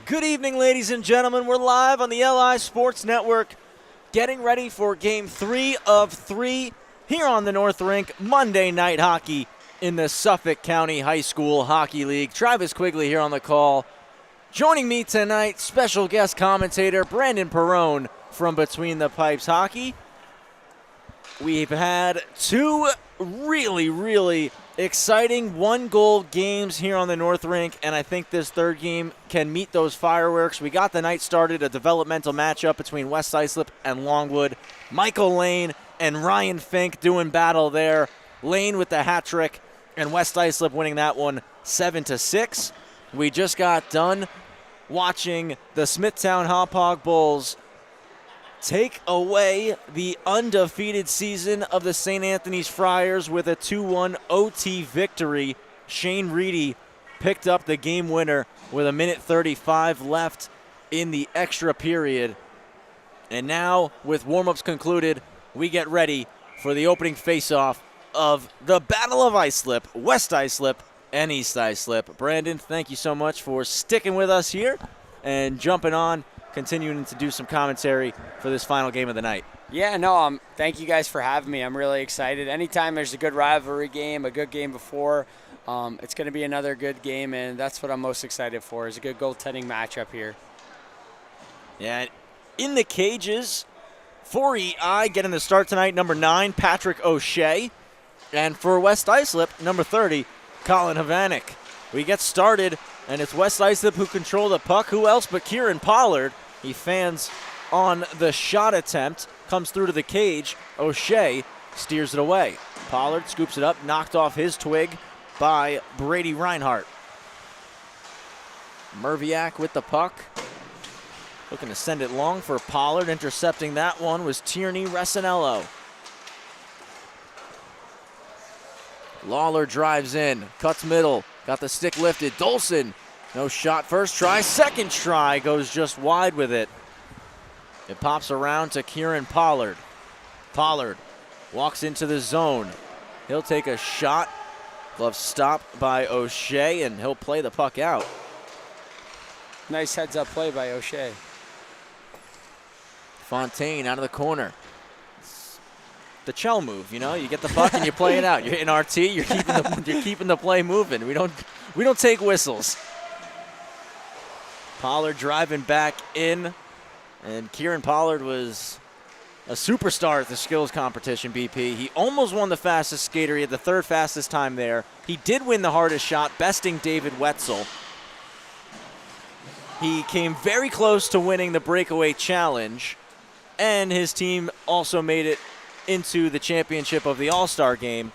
Good evening, ladies and gentlemen. We're live on the LI Sports Network, getting ready for Game 3 of 3 here on the North Rink, Monday Night Hockey in the Suffolk County High School Hockey League. Travis Quigley here on the call. Joining me tonight, special guest commentator Brandon Perrone from Between the Pipes Hockey. We've had two really exciting one-goal games here on the North Rink, and I think this third game can meet those fireworks. We got the night started, a developmental matchup between West Islip and Longwood. Michael Lane and Ryan Fink doing battle there. Lane with the hat trick, and West Islip winning that one 7-6. We just got done watching the Smithtown Hauppauge Bulls take away the undefeated season of the St. Anthony's Friars with a 2-1 OT victory. Shane Reedy picked up the game winner with 1:35 left in the extra period. And now, with warm-ups concluded, we get ready for the opening face-off of the Battle of Islip, West Islip and East Islip. Brandon, thank you so much for sticking with us here and jumping on, continuing to do some commentary for this final game of the night. Yeah, no, thank you guys for having me. I'm really excited. Anytime there's a good rivalry game, a good game before, it's going to be another good game, and that's what I'm most excited for, is a good goaltending matchup here. Yeah, in the cages, for EI getting the start tonight, number 9, Patrick O'Shea. And for West Islip, number 30, Colin Havanek. We get started, and it's West Islip who control the puck. Who else but Kieran Pollard? He fans on the shot attempt, comes through to the cage. O'Shea steers it away. Pollard scoops it up, knocked off his twig by Brady Reinhart. Merviak with the puck, looking to send it long for Pollard. Intercepting that one was Tierney Resinello. Lawler drives in, cuts middle, got the stick lifted. Dolson, no shot first try, second try, goes just wide with it. It pops around to Kieran Pollard. Pollard walks into the zone. He'll take a shot. Glove stopped by O'Shea, and he'll play the puck out. Nice heads-up play by O'Shea. Fontaine out of the corner. The Chell move, you know, you get the puck and you play it out. You're in RT, you're keeping the play moving. We don't take whistles. Pollard driving back in, and Kieran Pollard was a superstar at the skills competition, BP. He almost won the fastest skater. He had the third fastest time there. He did win the hardest shot, besting David Wetzel. He came very close to winning the breakaway challenge, and his team also made it into the championship of the All-Star game,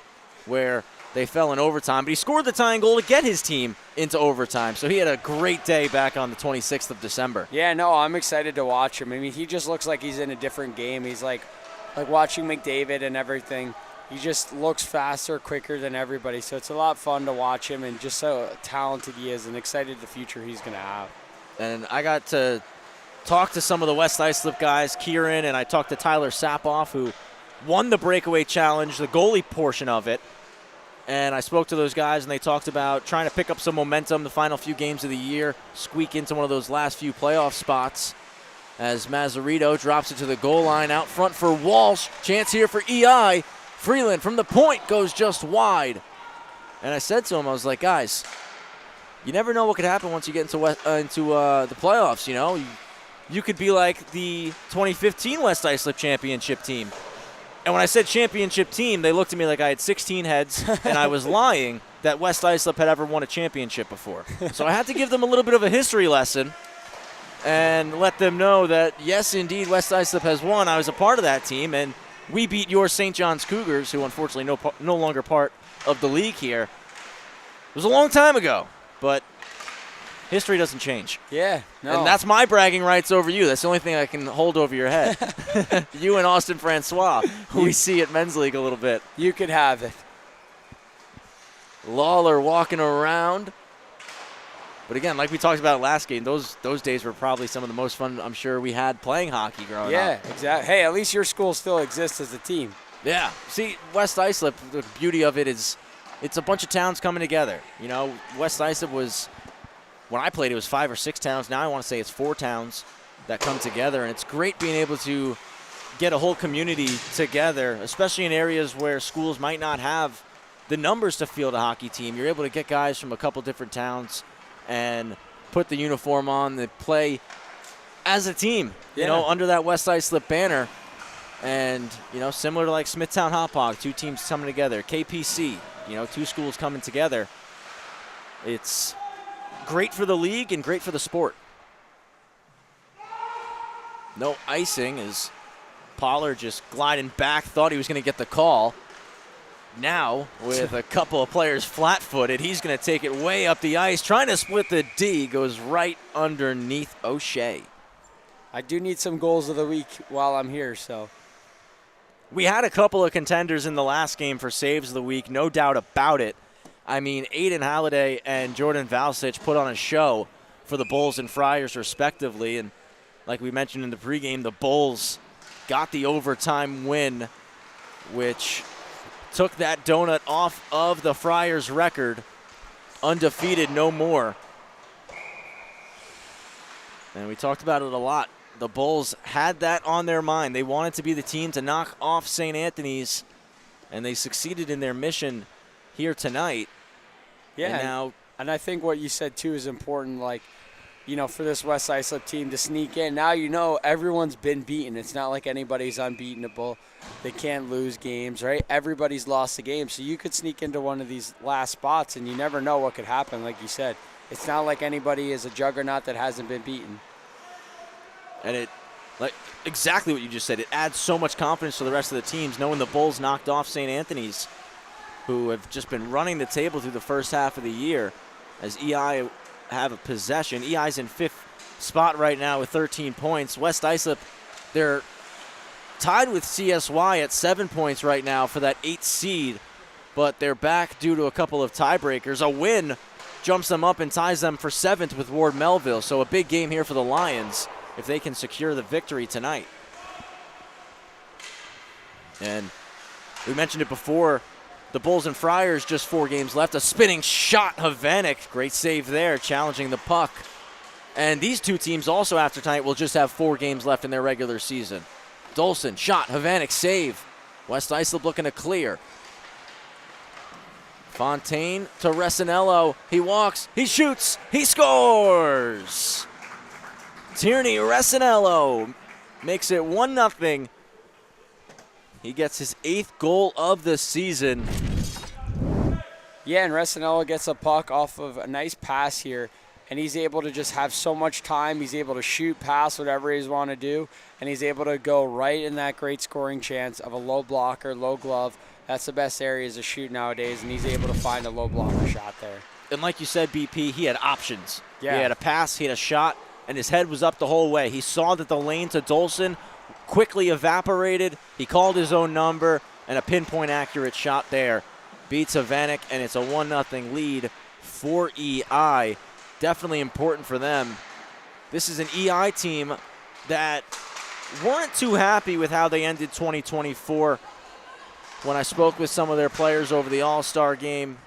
where they fell in overtime. But he scored the tying goal to get his team into overtime. So he had a great day back on the 26th of December. Yeah, no, I'm excited to watch him. I mean, he just looks like he's in a different game. He's like watching McDavid and everything. He just looks faster, quicker than everybody. So it's a lot of fun to watch him, and just so talented he is, and excited the future he's going to have. And I got to talk to some of the West Islip guys, Kieran, and I talked to Tyler Sapoff, who won the breakaway challenge, the goalie portion of it. And I spoke to those guys, and they talked about trying to pick up some momentum the final few games of the year, squeak into one of those last few playoff spots as Mazzarito drops it to the goal line out front for Walsh. Chance here for EI. Freeland from the point goes just wide. And I said to him, I was like, guys, you never know what could happen once you get into the playoffs, you know. You could be like the 2015 West Islip championship team. And when I said championship team, they looked at me like I had 16 heads, and I was lying that West Islip had ever won a championship before. So I had to give them a little bit of a history lesson and let them know that, yes, indeed, West Islip has won. I was a part of that team, and we beat your St. John's Cougars, who unfortunately no longer part of the league here. It was a long time ago, but history doesn't change. Yeah, no. And that's my bragging rights over you. That's the only thing I can hold over your head. You and Austin Francois, who we see at Men's League a little bit. You could have it. Lawler walking around. But again, like we talked about last game, those days were probably some of the most fun I'm sure we had playing hockey growing up. Yeah, exactly. Hey, at least your school still exists as a team. Yeah. See, West Islip, the beauty of it is it's a bunch of towns coming together. You know, West Islip was when I played, it was 5 or 6 towns. Now I want to say it's 4 towns that come together, and it's great being able to get a whole community together, especially in areas where schools might not have the numbers to field a hockey team. You're able to get guys from a couple different towns and put the uniform on, they play as a team, you know, under that West Islip banner. And, you know, similar to like Smithtown Hauppauge, 2 teams coming together. KPC, you know, 2 schools coming together. It's great for the league and great for the sport. No icing as Pollard just gliding back, thought he was going to get the call. Now, with a couple of players flat-footed, he's going to take it way up the ice, trying to split the D, goes right underneath O'Shea. I do need some goals of the week while I'm here, so. We had a couple of contenders in the last game for saves of the week, no doubt about it. I mean, Aiden Halliday and Jordan Valsich put on a show for the Bulls and Friars respectively, and like we mentioned in the pregame, the Bulls got the overtime win, which took that donut off of the Friars record. Undefeated, no more. And we talked about it a lot. The Bulls had that on their mind. They wanted to be the team to knock off St. Anthony's, and they succeeded in their mission here tonight. Yeah, and I think what you said, too, is important, like, you know, for this West Islip team to sneak in. Now you know everyone's been beaten. It's not like anybody's unbeatable. They can't lose games, right? Everybody's lost a game. So you could sneak into one of these last spots, and you never know what could happen, like you said. It's not like anybody is a juggernaut that hasn't been beaten. And it, like exactly what you just said, it adds so much confidence to the rest of the teams, knowing the Bulls knocked off St. Anthony's, who have just been running the table through the first half of the year, as EI have a possession. EI's in 5th spot right now with 13 points. West Islip, they're tied with CSY at 7 points right now for that 8th seed, but they're back due to a couple of tiebreakers. A win jumps them up and ties them for 7th with Ward Melville, so a big game here for the Lions if they can secure the victory tonight. And we mentioned it before, the Bulls and Friars just 4 games left. A spinning shot, Havanek, great save there, challenging the puck. And these 2 teams also after tonight will just have 4 games left in their regular season. Dolson, shot, Havanek, save. West Islip looking to clear. Fontaine to Resinello, he walks, he shoots, he scores! Tierney Resinello makes it 1-0. He gets his 8th goal of the season. Yeah, and Resinello gets a puck off of a nice pass here, and he's able to just have so much time. He's able to shoot, pass, whatever he's want to do, and he's able to go right in that great scoring chance of a low blocker, low glove. That's the best areas to shoot nowadays, and he's able to find a low blocker shot there. And like you said, BP, he had options. Yeah. He had a pass, he had a shot, and his head was up the whole way. He saw that the lane to Dolson quickly evaporated. He called his own number, and a pinpoint accurate shot there beats Havanek, and it's a 1-0 lead for EI. Definitely important for them. This is an EI team that weren't too happy with how they ended 2024. When I spoke with some of their players over at the All-Star game,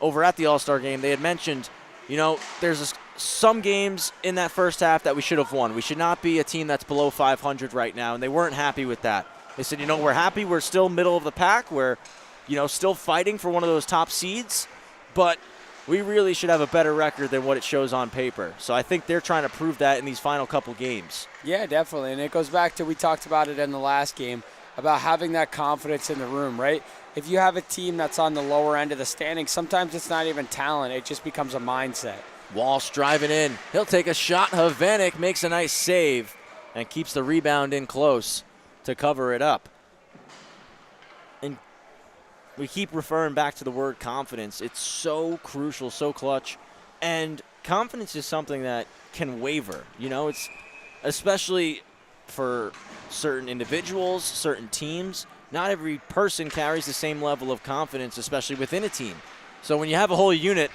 they had mentioned, you know, there's some games in that first half that we should have won. We should not be a team that's below 500 right now, and they weren't happy with that. They said, you know, we're happy. We're still middle of the pack. We're, you know, still fighting for one of those top seeds, but we really should have a better record than what it shows on paper. So I think they're trying to prove that in these final couple games. Yeah, definitely, and it goes back to, we talked about it in the last game, about having that confidence in the room, right? If you have a team that's on the lower end of the standings, sometimes it's not even talent. It just becomes a mindset. Walsh driving in. He'll take a shot. Havanek makes a nice save and keeps the rebound in close to cover it up. And we keep referring back to the word confidence. It's so crucial, so clutch. And confidence is something that can waver. You know, it's especially for certain individuals, certain teams. Not every person carries the same level of confidence, especially within a team. So when you have a whole unit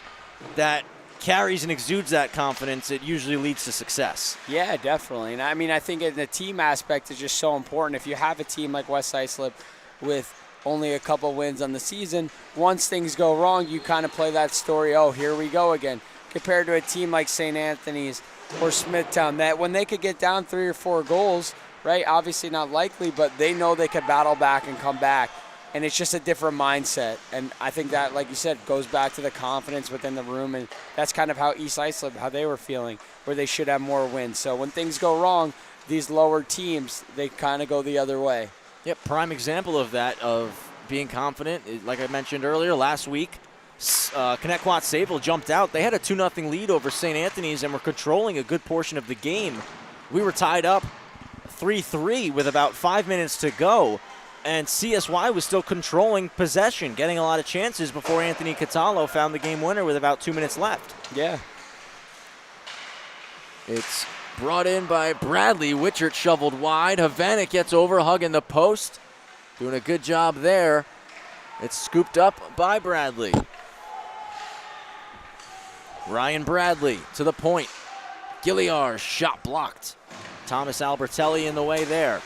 that carries and exudes that confidence, it usually leads to success. Yeah, definitely. And I mean, I think in the team aspect is just so important. If you have a team like West Islip with only a couple wins on the season, once things go wrong, you kind of play that story, oh, here we go again. compared to a team like St. Anthony's or Smithtown, that when they could get down 3 or 4 goals, right, obviously not likely, but they know they could battle back and come back. And it's just a different mindset. And I think that, like you said, goes back to the confidence within the room. And that's kind of how East Islip, how they were feeling, where they should have more wins. So when things go wrong, these lower teams, they kind of go the other way. Yep, prime example of that, of being confident. Like I mentioned earlier, last week, Connetquot Sable jumped out. They had a 2-0 lead over St. Anthony's and were controlling a good portion of the game. We were tied up 3-3 with about 5 minutes to go. And CSY was still controlling possession, getting a lot of chances before Anthony Catalo found the game winner with about 2 minutes left. Yeah. It's brought in by Bradley. Witchert shoveled wide. Havanek gets over, hugging the post. Doing a good job there. It's scooped up by Bradley. Ryan Bradley to the point. Gilliar's shot blocked. Thomas Albertelli in the way there.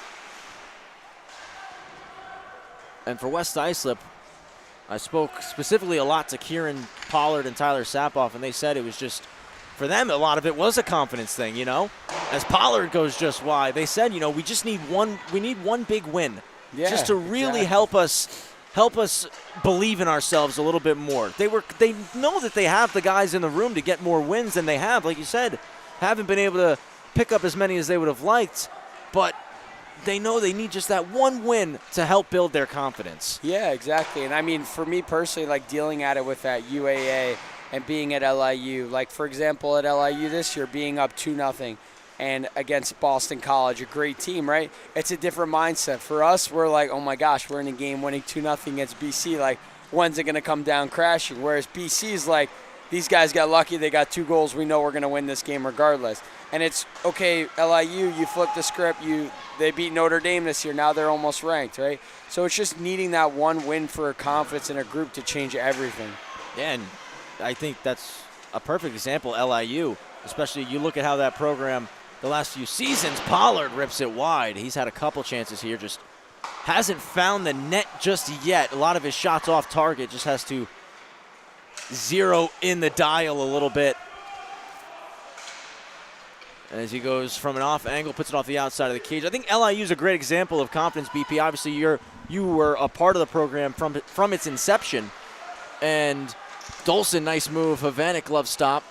And for West Islip, I spoke specifically a lot to Kieran Pollard and Tyler Sapoff, and they said it was just, for them, a lot of it was a confidence thing, you know? As Pollard goes just wide, they said, you know, we just need one big win. Yeah, just to really exactly. help us believe in ourselves a little bit more. They know that they have the guys in the room to get more wins than they have. Like you said, haven't been able to pick up as many as they would have liked, but they know they need just that one win to help build their confidence. Yeah, exactly. And I mean, for me personally, like dealing at it with that UAA and being at LIU, like for example, at LIU this year, being up 2-0 and against Boston College, a great team, right? It's a different mindset. For us, we're like, oh my gosh, we're in a game winning 2-0 against BC. Like, when's it going to come down crashing? Whereas BC's like, these guys got lucky. They got 2 goals. We know we're going to win this game regardless. And it's, okay, LIU, you flip the script. They beat Notre Dame this year. Now they're almost ranked, right? So it's just needing that one win for confidence in a group to change everything. Yeah, and I think that's a perfect example, LIU. Especially you look at how that program, the last few seasons, Pollard rips it wide. He's had a couple chances here, just hasn't found the net just yet. A lot of his shots off target, just has to zero in the dial a little bit. As he goes from an off angle, puts it off the outside of the cage. I think LIU is a great example of confidence, BP. Obviously, you were a part of the program from its inception. And Dolson, nice move. Havanek, glove stop.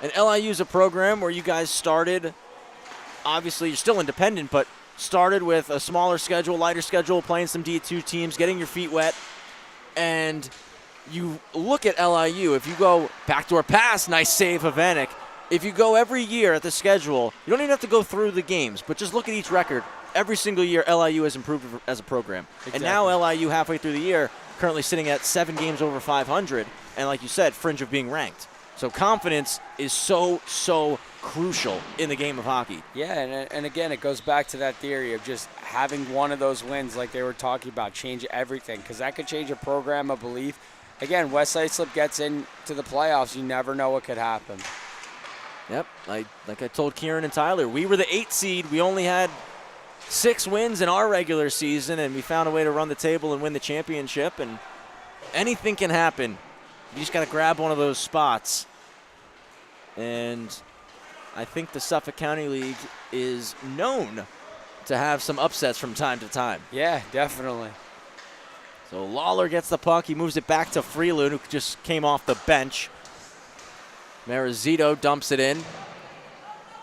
And LIU is a program where you guys started, obviously you're still independent, but started with a smaller schedule, lighter schedule, playing some D2 teams, getting your feet wet. And you look at LIU, if you go backdoor pass, nice save, Havanek. If you go every year at the schedule, you don't even have to go through the games, but just look at each record. Every single year, LIU has improved as a program. Exactly. And now LIU, halfway through the year, currently sitting at 7 games over 500, and like you said, fringe of being ranked. So confidence is so crucial in the game of hockey. Yeah, and again, it goes back to that theory of just having one of those wins like they were talking about, change everything, because that could change a program, a belief. Again, West Islip gets into the playoffs, you never know what could happen. Yep, like I told Kieran and Tyler, we were the 8th seed. We only had 6 wins in our regular season, and we found a way to run the table and win the championship, and anything can happen. You just got to grab one of those spots. And I think the Suffolk County League is known to have some upsets from time to time. Yeah, definitely. So Lawler gets the puck. He moves it back to Freeland, who just came off the bench. Marizito dumps it in.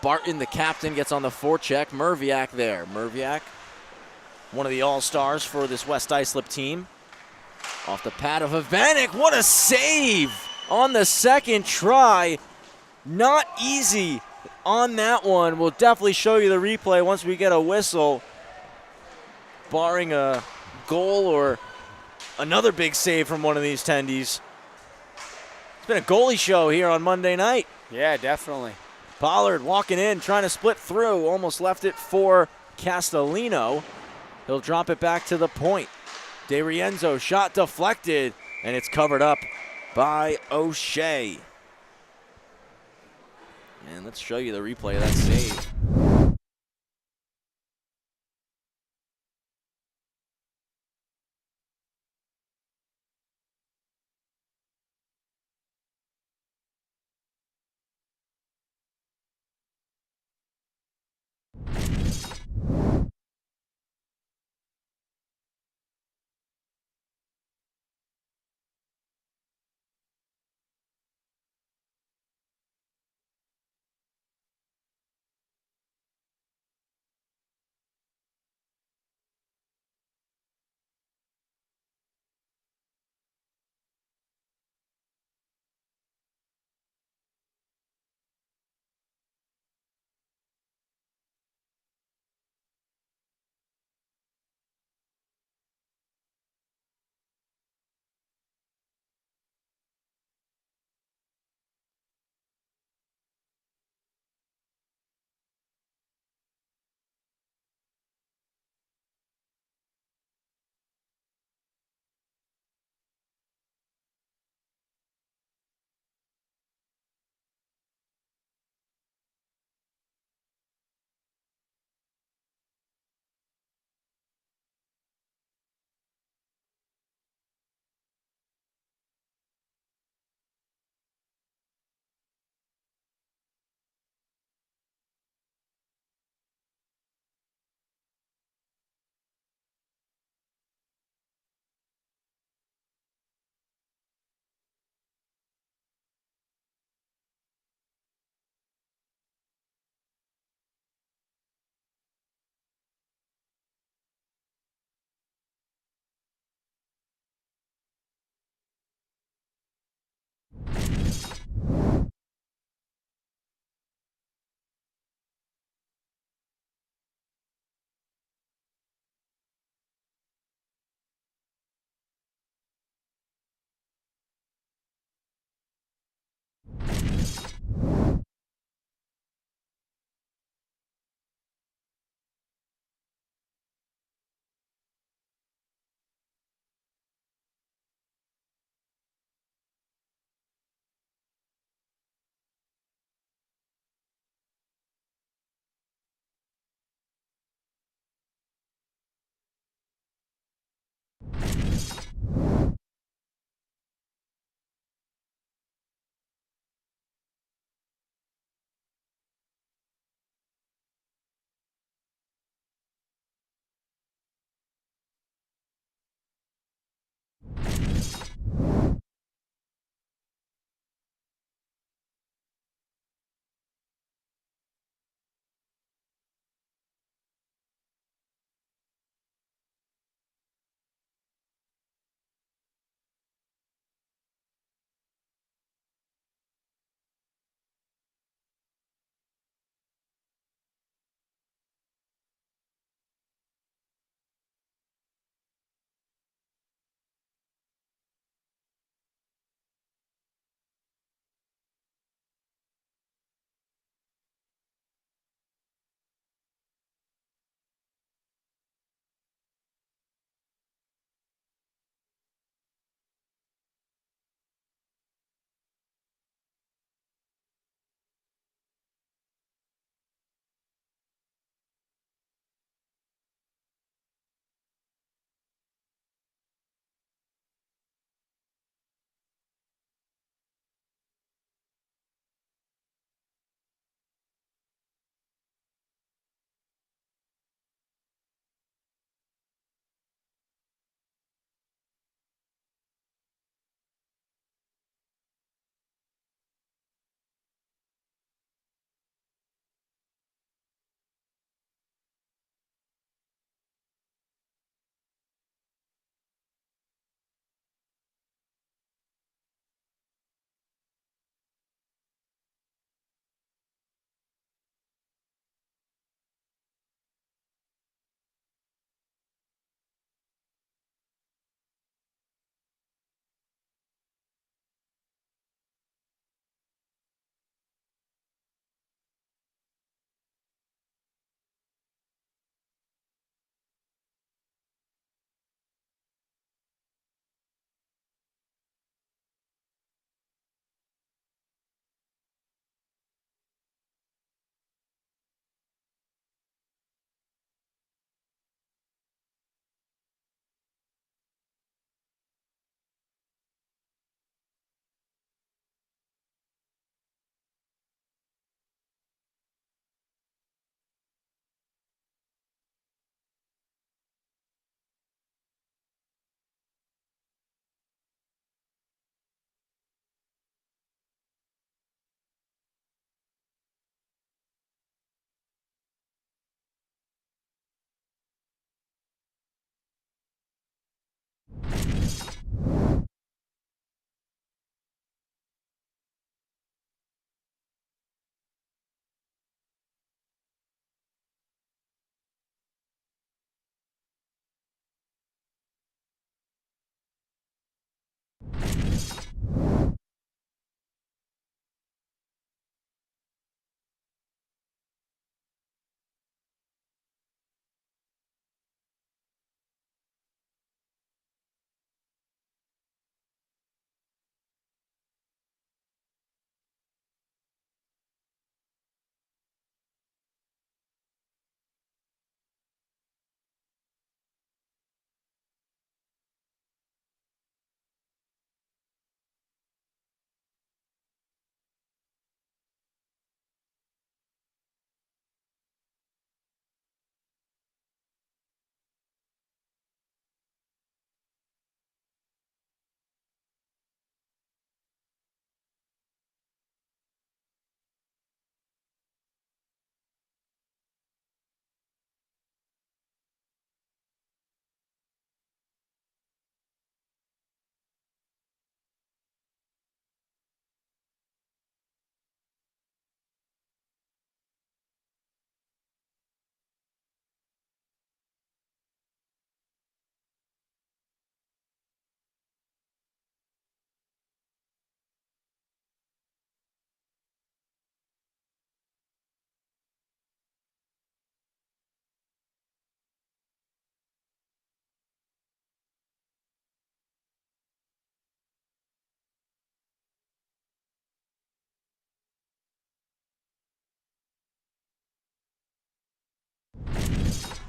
Barton, the captain, gets on the forecheck. Merviak there. Merviak, one of the all-stars for this West Islip team. Off the pad of Havanek. What a save on the second try. Not easy on that one. We'll definitely show you the replay once we get a whistle. Barring a goal or another big save from one of these tendies. It's been a goalie show here on Monday night. Yeah, definitely. Pollard walking in, trying to split through. Almost left it for Castellino. He'll drop it back to the point. De Rienzo, shot deflected, and it's covered up by O'Shea. And let's show you the replay of that save.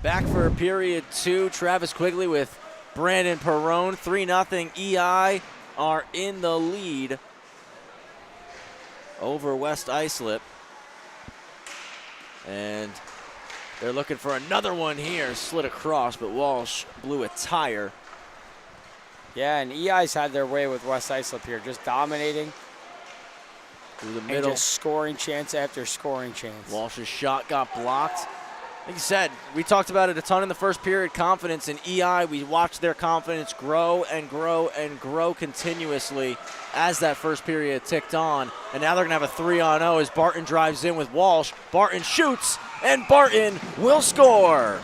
Back for period 2. Travis Quigley with Brandon Perrone. 3-0. EI are in the lead over West Islip. And they're looking for another one here. Slid across, but Walsh blew a tire. Yeah, and EI's had their way with West Islip here, just dominating. Through the And middle. just scoring chance after scoring chance. Walsh's shot got blocked. Like you said, we talked about it a ton in the first period. Confidence in EI. We watched their confidence grow and grow and grow continuously as that first period ticked on. And now they're going to have a 3-on-0 as Barton drives in with Walsh. Barton shoots, and Barton will score.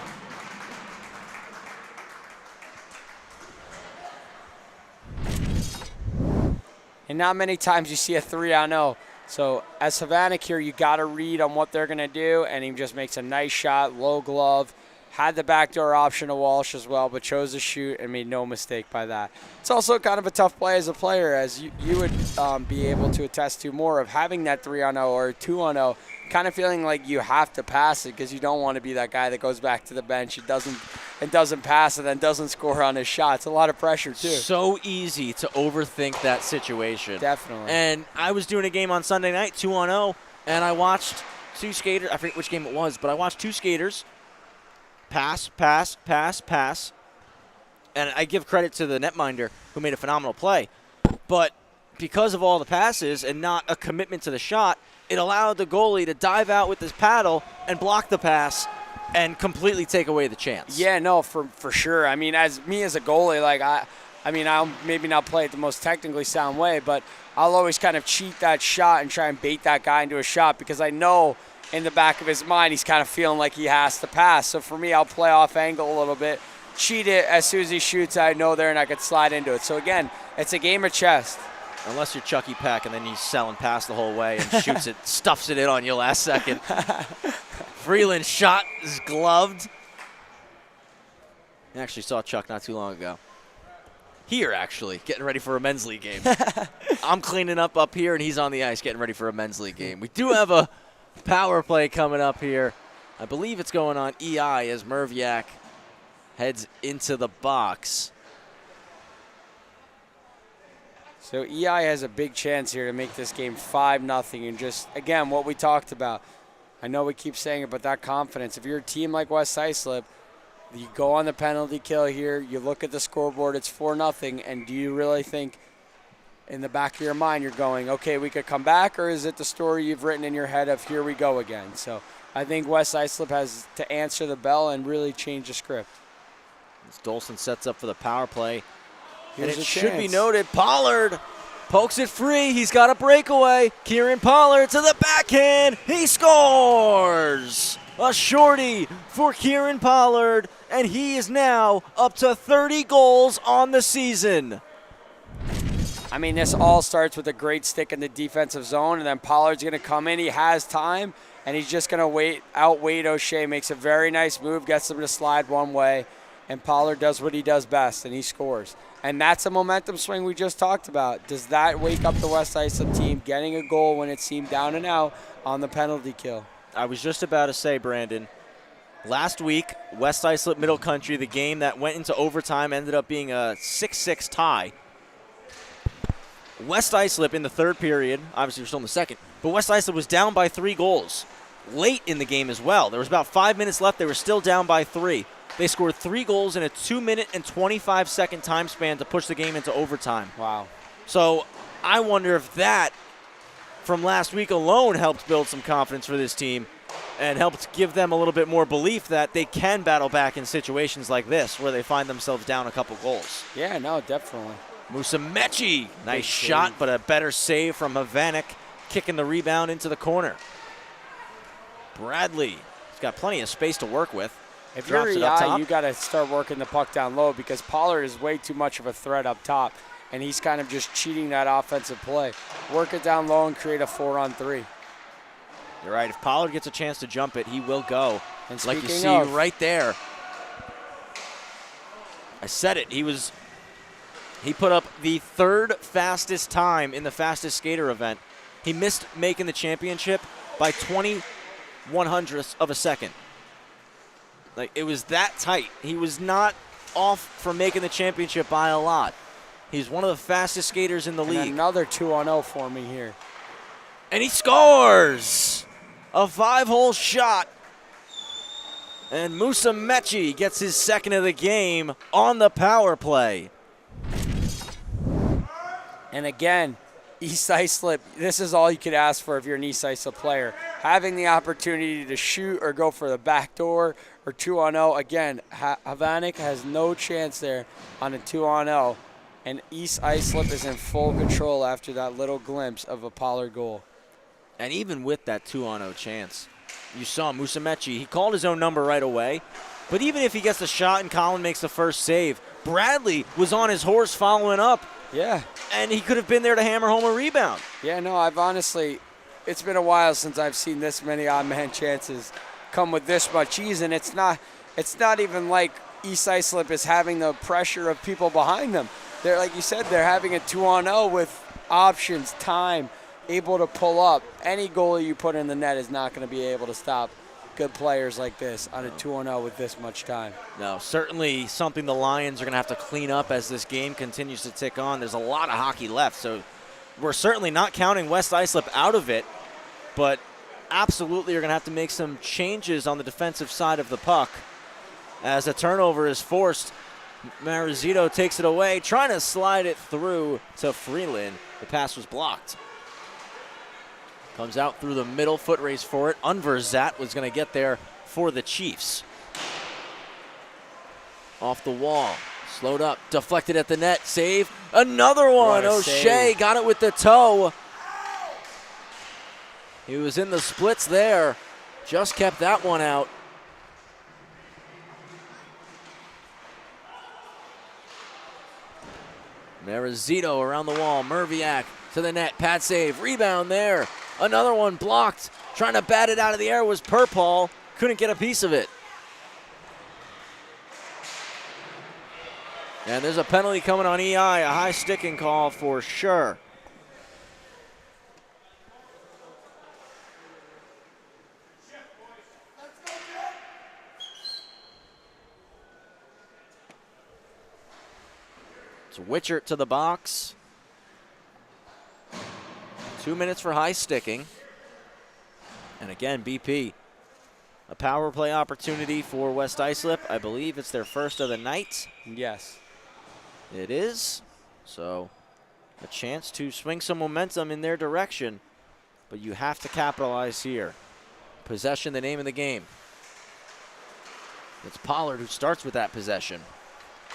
And not many times you see a 3-on-0. So as Havana here, you got to read on what they're going to do, and he just makes a nice shot, low glove. Had the backdoor option to Walsh as well, but chose to shoot and made no mistake by that. It's also kind of a tough play as a player, as you would be able to attest to more of having that 3-on-0 or 2-on-0, kind of feeling like you have to pass it because you don't want to be that guy that goes back to the bench and doesn't pass and then doesn't score on his shot. It's a lot of pressure too. So easy to overthink that situation. Definitely. And I was doing a game on Sunday night, 2-on-0, and I watched two skaters. I forget which game it was, but I watched two skaters pass, pass, pass, pass. And I give credit to the netminder who made a phenomenal play. But because of all the passes and not a commitment to the shot, it allowed the goalie to dive out with his paddle and block the pass and completely take away the chance. Yeah, no, for sure. I mean, as a goalie, like I'll maybe not play it the most technically sound way, but I'll always kind of cheat that shot and try and bait that guy into a shot because I know in the back of his mind he's kind of feeling like he has to pass. So for me, I'll play off angle a little bit, cheat it as soon as he shoots. I know there and I could slide into it. So again, it's a game of chess. Unless you're Chucky Peck and then he's selling past the whole way and shoots it, stuffs it in on you last second. Freeland's shot is gloved. I actually saw Chuck not too long ago. Here, actually, getting ready for a men's league game. I'm cleaning up here, and he's on the ice getting ready for a men's league game. We do have a power play coming up here. I believe it's going on EI as Merviak heads into the box. So EI has a big chance here to make this game 5-0 and just, again, what we talked about. I know we keep saying it, but that confidence. If you're a team like West Islip, you go on the penalty kill here, you look at the scoreboard, it's 4-0, and do you really think in the back of your mind you're going, okay, we could come back, or is it the story you've written in your head of here we go again? So I think West Islip has to answer the bell and really change the script. As Dolson sets up for the power play. Here's and it a should be chance. noted, Pollard pokes it free. He's got a breakaway. Kieran Pollard to the backhand. He scores! A shorty for Kieran Pollard, and he is now up to 30 goals on the season. I mean, this all starts with a great stick in the defensive zone, and then Pollard's going to come in. He has time, and he's just going to outweight O'Shea, makes a very nice move, gets him to slide one way, and Pollard does what he does best, and he scores. And that's a momentum swing we just talked about. Does that wake up the West Islip team getting a goal when it seemed down and out on the penalty kill? I was just about to say, Brandon, last week, West Islip Middle Country, the game that went into overtime, ended up being a 6-6 tie. West Islip in the third period, obviously we're still in the second, but West Islip was down by 3 goals late in the game as well. There was about 5 minutes left. They were still down by 3. They scored 3 goals in a 2-minute and 25-second time span to push the game into overtime. Wow. So I wonder if that from last week alone helped build some confidence for this team and helped give them a little bit more belief that they can battle back in situations like this where they find themselves down a couple goals. Yeah, no, definitely. Musumeci, nice shot, but a better save from Havanek, kicking the rebound into the corner. Bradley, he's got plenty of space to work with. If you're EI, you got to start working the puck down low because Pollard is way too much of a threat up top, and he's kind of just cheating that offensive play. Work it down low and create a 4-on-3. You're right. If Pollard gets a chance to jump it, he will go. And like you speaking see of, right there. I said it. He put up the 3rd fastest time in the fastest skater event. He missed making the championship by 20/100ths of a second. Like, it was that tight. He was not off from making the championship by a lot. He's one of the fastest skaters in the league. Another 2-on-0 for me here. And he scores! A 5-hole shot. And Musa Mechie gets his second of the game on the power play. And again, East Islip, this is all you could ask for if you're an East Islip player. Having the opportunity to shoot or go for the back door or 2-on-0. Again, Havanek has no chance there on a 2-on-0. And East Islip is in full control after that little glimpse of a Pollard goal. And even with that 2-on-0 chance, you saw Musa Mechie, he called his own number right away. But even if he gets the shot and Colin makes the first save, Bradley was on his horse following up. Yeah. And he could have been there to hammer home a rebound. Yeah, no, I've honestly, it's been a while since I've seen this many odd man chances come with this much ease. And it's not even like East Islip is having the pressure of people behind them. They're, like you said, they're having a 2-on-0 with options, time, able to pull up. Any goalie you put in the net is not going to be able to stop good players like this on a 2-on-0 with this much time. No, certainly something the Lions are going to have to clean up as this game continues to tick on. There's a lot of hockey left, so we're certainly not counting West Islip out of it, but absolutely you're going to have to make some changes on the defensive side of the puck as a turnover is forced. Marizito takes it away, trying to slide it through to Freeland. The pass was blocked. Comes out through the middle, foot race for it. Unverzat was going to get there for the Chiefs. Off the wall, slowed up, deflected at the net, save. Another one, O'Shea got it with the toe. He was in the splits there, just kept that one out. Marizito around the wall, Merviak to the net, pad save, rebound there. Another one blocked, trying to bat it out of the air was Purpall, couldn't get a piece of it. And there's a penalty coming on EI, a high sticking call for sure. It's Witchert to the box. 2 minutes for high sticking. And again, BP, a power play opportunity for West Islip. I believe it's their first of the night. Yes. It is. So a chance to swing some momentum in their direction. But you have to capitalize here. Possession, the name of the game. It's Pollard who starts with that possession.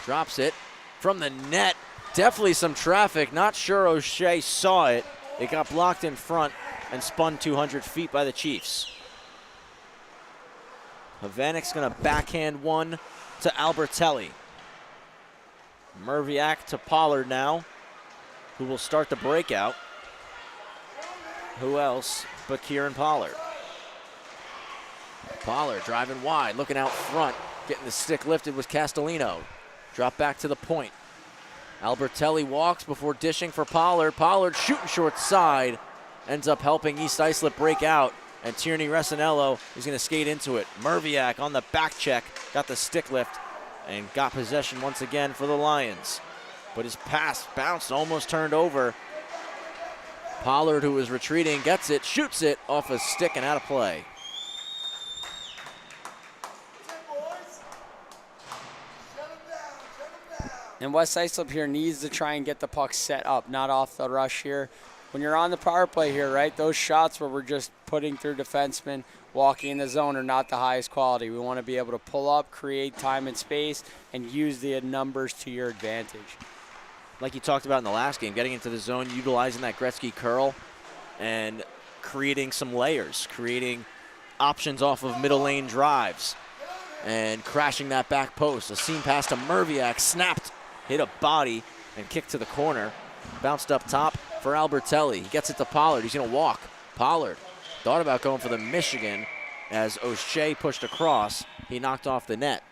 Drops it from the net. Definitely some traffic. Not sure O'Shea saw it. It got blocked in front and spun 200 feet by the Chiefs. Havanek's going to backhand one to Albertelli. Merviak to Pollard now, who will start the breakout. Who else but Kieran Pollard? Pollard driving wide, looking out front. Getting the stick lifted was Castellino. Drop back to the point. Albertelli walks before dishing for Pollard. Pollard shooting short side. Ends up helping East Islip break out. And Tierney Resinello is going to skate into it. Merviak on the back check. Got the stick lift and got possession once again for the Lions. But his pass bounced, almost turned over. Pollard, who was retreating, gets it, shoots it off a stick and out of play. And West Islip here needs to try and get the puck set up, not off the rush here. When you're on the power play here, right, those shots where we're just putting through defensemen, walking in the zone are not the highest quality. We want to be able to pull up, create time and space, and use the numbers to your advantage. Like you talked about in the last game, getting into the zone, utilizing that Gretzky curl, and creating some layers, creating options off of middle lane drives, and crashing that back post. A seam pass to Merviak, snapped, hit a body, and kicked to the corner. Bounced up top for Albertelli. He gets it to Pollard. He's going to walk. Pollard thought about going for the Michigan as O'Shea pushed across. He knocked off the net.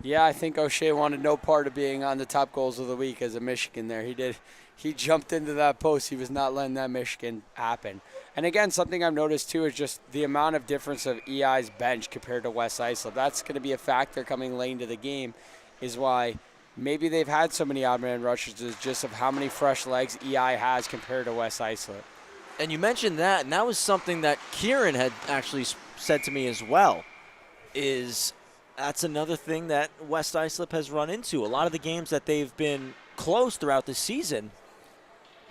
Yeah, I think O'Shea wanted no part of being on the top goals of the week as a Michigan there. He did. He jumped into that post. He was not letting that Michigan happen. And again, something I've noticed too is just the amount of difference of EI's bench compared to West Islip. That's going to be a factor coming late into the game, is why maybe they've had so many odd man rushes, is just of how many fresh legs EI has compared to West Islip. And you mentioned that, and that was something that Kieran had actually said to me as well, is that's another thing that West Islip has run into. A lot of the games that they've been close throughout the season,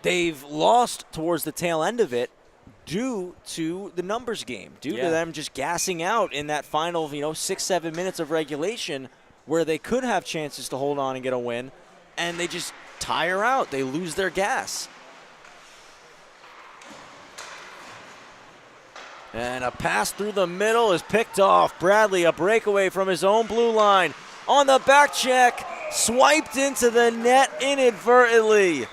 they've lost towards the tail end of it due to the numbers game, due to them just gassing out in that final, 6-7 minutes of regulation where they could have chances to hold on and get a win, and they just tire out. They lose their gas. And a pass through the middle is picked off. Bradley, a breakaway from his own blue line. On the back check, swiped into the net inadvertently.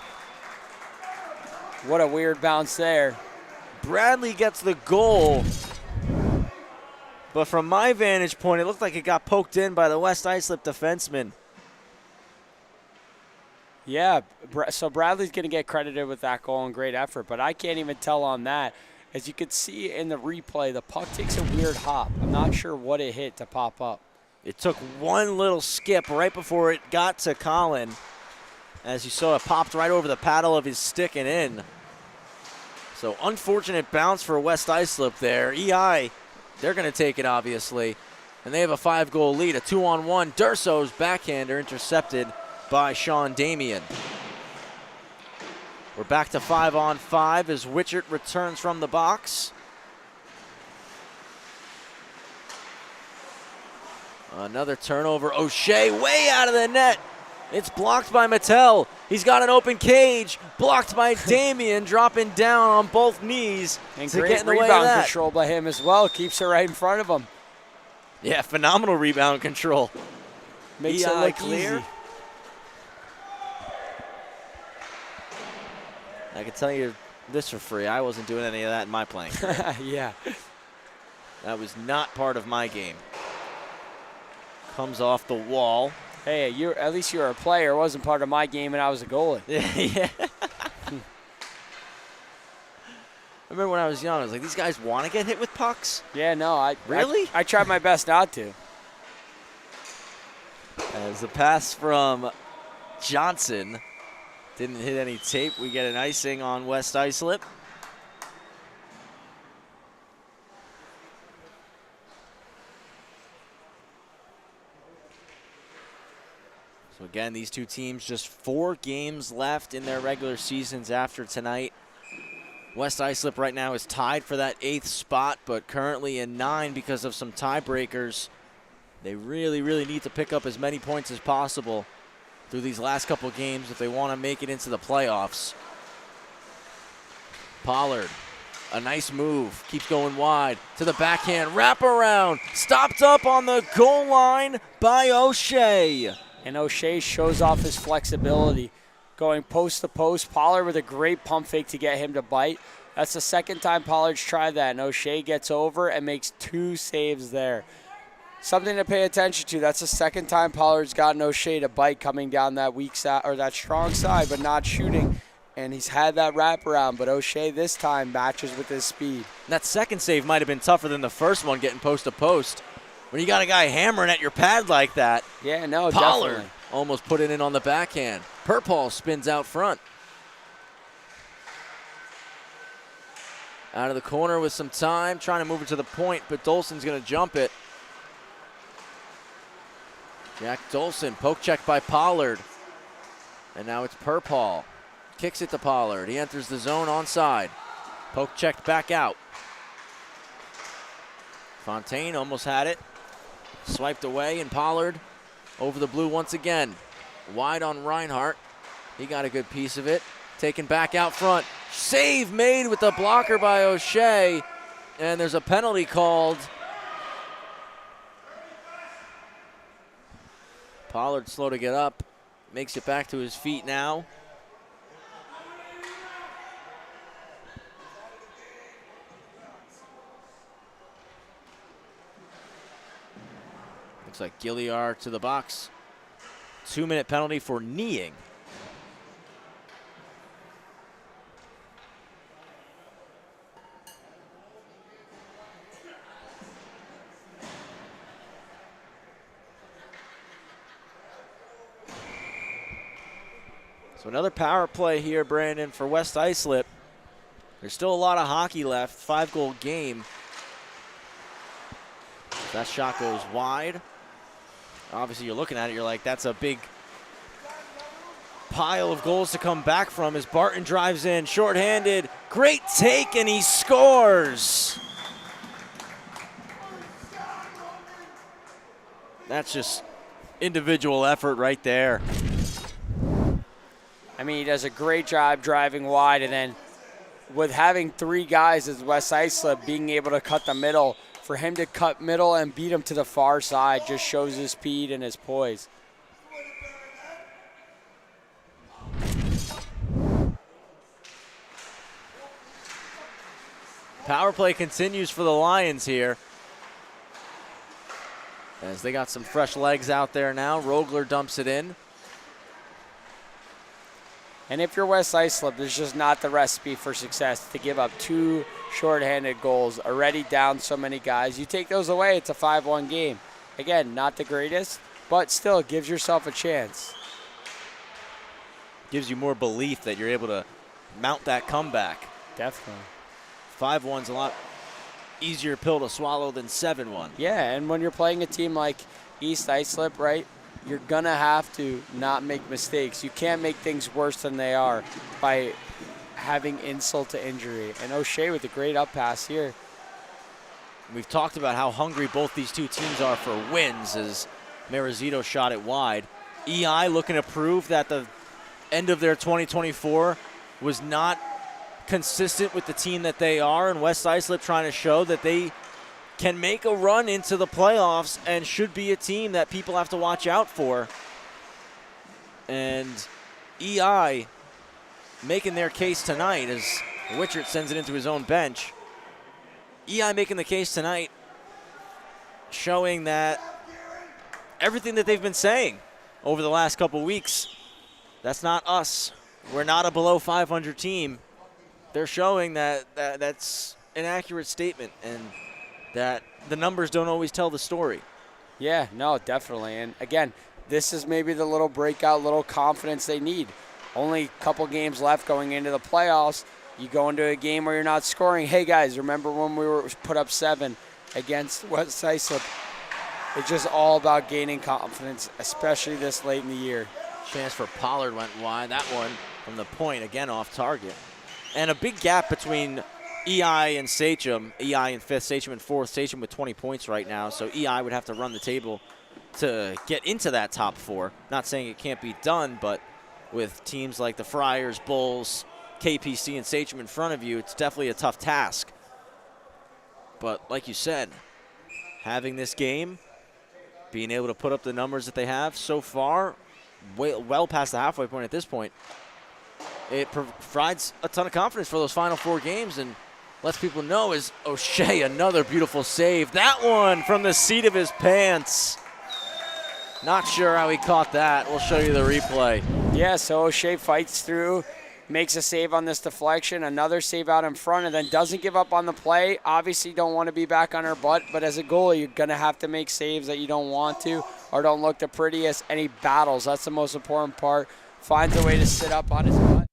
What a weird bounce there. Bradley gets the goal. But from my vantage point, it looked like it got poked in by the West Islip defenseman. Yeah, so Bradley's going to get credited with that goal and great effort, but I can't even tell on that. As you could see in the replay, the puck takes a weird hop. I'm not sure what it hit to pop up. It took one little skip right before it got to Colin. As you saw, it popped right over the paddle of his stick and in. So unfortunate bounce for West Islip there. EI, they're going to take it, obviously. And they have a 5-goal lead, a 2-on-1. Durso's backhander intercepted by Sean Damian. We're back to 5-on-5 as Witchert returns from the box. Another turnover. O'Shea way out of the net. It's blocked by Mattel. He's got an open cage. Blocked by Damian, dropping down on both knees and to great get in the way of rebound that. control by him as well. Keeps it right in front of him. Yeah, phenomenal rebound control. Makes it look clear. Easy. I can tell you this for free. I wasn't doing any of that in my playing career. Yeah. That was not part of my game. Comes off the wall. Hey, at least you're a player. It wasn't part of my game, and I was a goalie. Yeah. I remember when I was young, I was like, these guys want to get hit with pucks? Yeah, no. Really? I tried my best not to. As the pass from Johnson didn't hit any tape, we get an icing on West Islip. So again, these two teams just 4 games left in their regular seasons after tonight. West Islip right now is tied for that 8th spot, but currently in 9 because of some tiebreakers. They really, really need to pick up as many points as possible through these last couple games if they want to make it into the playoffs. Pollard, a nice move, keeps going wide to the backhand, wrap around, stopped up on the goal line by O'Shea. And O'Shea shows off his flexibility, going post to post. Pollard with a great pump fake to get him to bite. That's the second time Pollard's tried that, and O'Shea gets over and makes 2 saves there. Something to pay attention to. That's the second time Pollard's gotten O'Shea to bite coming down that weak side or that strong side, but not shooting. And he's had that wraparound, but O'Shea this time matches with his speed. That second save might have been tougher than the first one, getting post to post. When you got a guy hammering at your pad like that. Yeah, no, Pollard definitely. almost put it in on the backhand. Purpall spins out front. Out of the corner with some time, trying to move it to the point, but Dolson's going to jump it. Jack Dolson, poke check by Pollard. And now it's Purpall. Kicks it to Pollard. He enters the zone onside. Poke checked back out. Fontaine almost had it. Swiped away, and Pollard over the blue once again. Wide on Reinhart. He got a good piece of it. Taken back out front. Save made with the blocker by O'Shea. And there's a penalty called. Pollard slow to get up. Makes it back to his feet now. Looks like Gilliard to the box. 2-minute penalty for kneeing. So another power play here, Brandon, for West Islip. There's still a lot of hockey left. 5-goal game. That shot goes wide. Obviously, you're looking at it, you're like, that's a big pile of goals to come back from as Barton drives in, shorthanded. Great take, and he scores. That's just individual effort right there. I mean, he does a great job driving wide, and then with having 3 guys as West Islip being able to cut the middle, for him to cut middle and beat him to the far side just shows his speed and his poise. Power play continues for the Lions here, as they got some fresh legs out there now. Rogler dumps it in. And if you're West Islip, there's just not the recipe for success to give up 2 shorthanded goals, already down so many guys. You take those away, it's a 5-1 game. Again, not the greatest, but still gives yourself a chance. Gives you more belief that you're able to mount that comeback. Definitely. 5-1's a lot easier pill to swallow than 7-1. Yeah, and when you're playing a team like East Islip, right, you're going to have to not make mistakes. You can't make things worse than they are by having insult to injury. And O'Shea with a great up pass here. We've talked about how hungry both these two teams are for wins as Marizito shot it wide. EI looking to prove that the end of their 2024 was not consistent with the team that they are, and West Islip trying to show that they can make a run into the playoffs and should be a team that people have to watch out for. And EI making their case tonight as Wichert sends it into his own bench. EI making the case tonight, showing that everything that they've been saying over the last couple weeks, that's not us. We're not a below 500 team. They're showing that that's an accurate statement and that the numbers don't always tell the story. Yeah, no, definitely. And again, this is maybe the little breakout, little confidence they need. Only a couple games left going into the playoffs. You go into a game where you're not scoring. Hey, guys, remember when we were put up 7 against West Islip? It's just all about gaining confidence, especially this late in the year. Chance for Pollard went wide. That one from the point, again, off target. And a big gap between EI and Sachem. EI in 5th, Sachem in 4th. Sachem with 20 points right now, so EI would have to run the table to get into that top 4. Not saying it can't be done, but with teams like the Friars, Bulls, KPC, and Sachem in front of you, it's definitely a tough task. But like you said, having this game, being able to put up the numbers that they have so far, well past the halfway point at this point, it provides a ton of confidence for those final 4 games and lets people know is O'Shea, another beautiful save. That one from the seat of his pants. Not sure how he caught that. We'll show you the replay. Yeah, so O'Shea fights through, makes a save on this deflection, another save out in front, and then doesn't give up on the play. Obviously don't want to be back on her butt, but as a goalie, you're going to have to make saves that you don't want to or don't look the prettiest, and he battles. That's the most important part. Finds a way to sit up on his butt.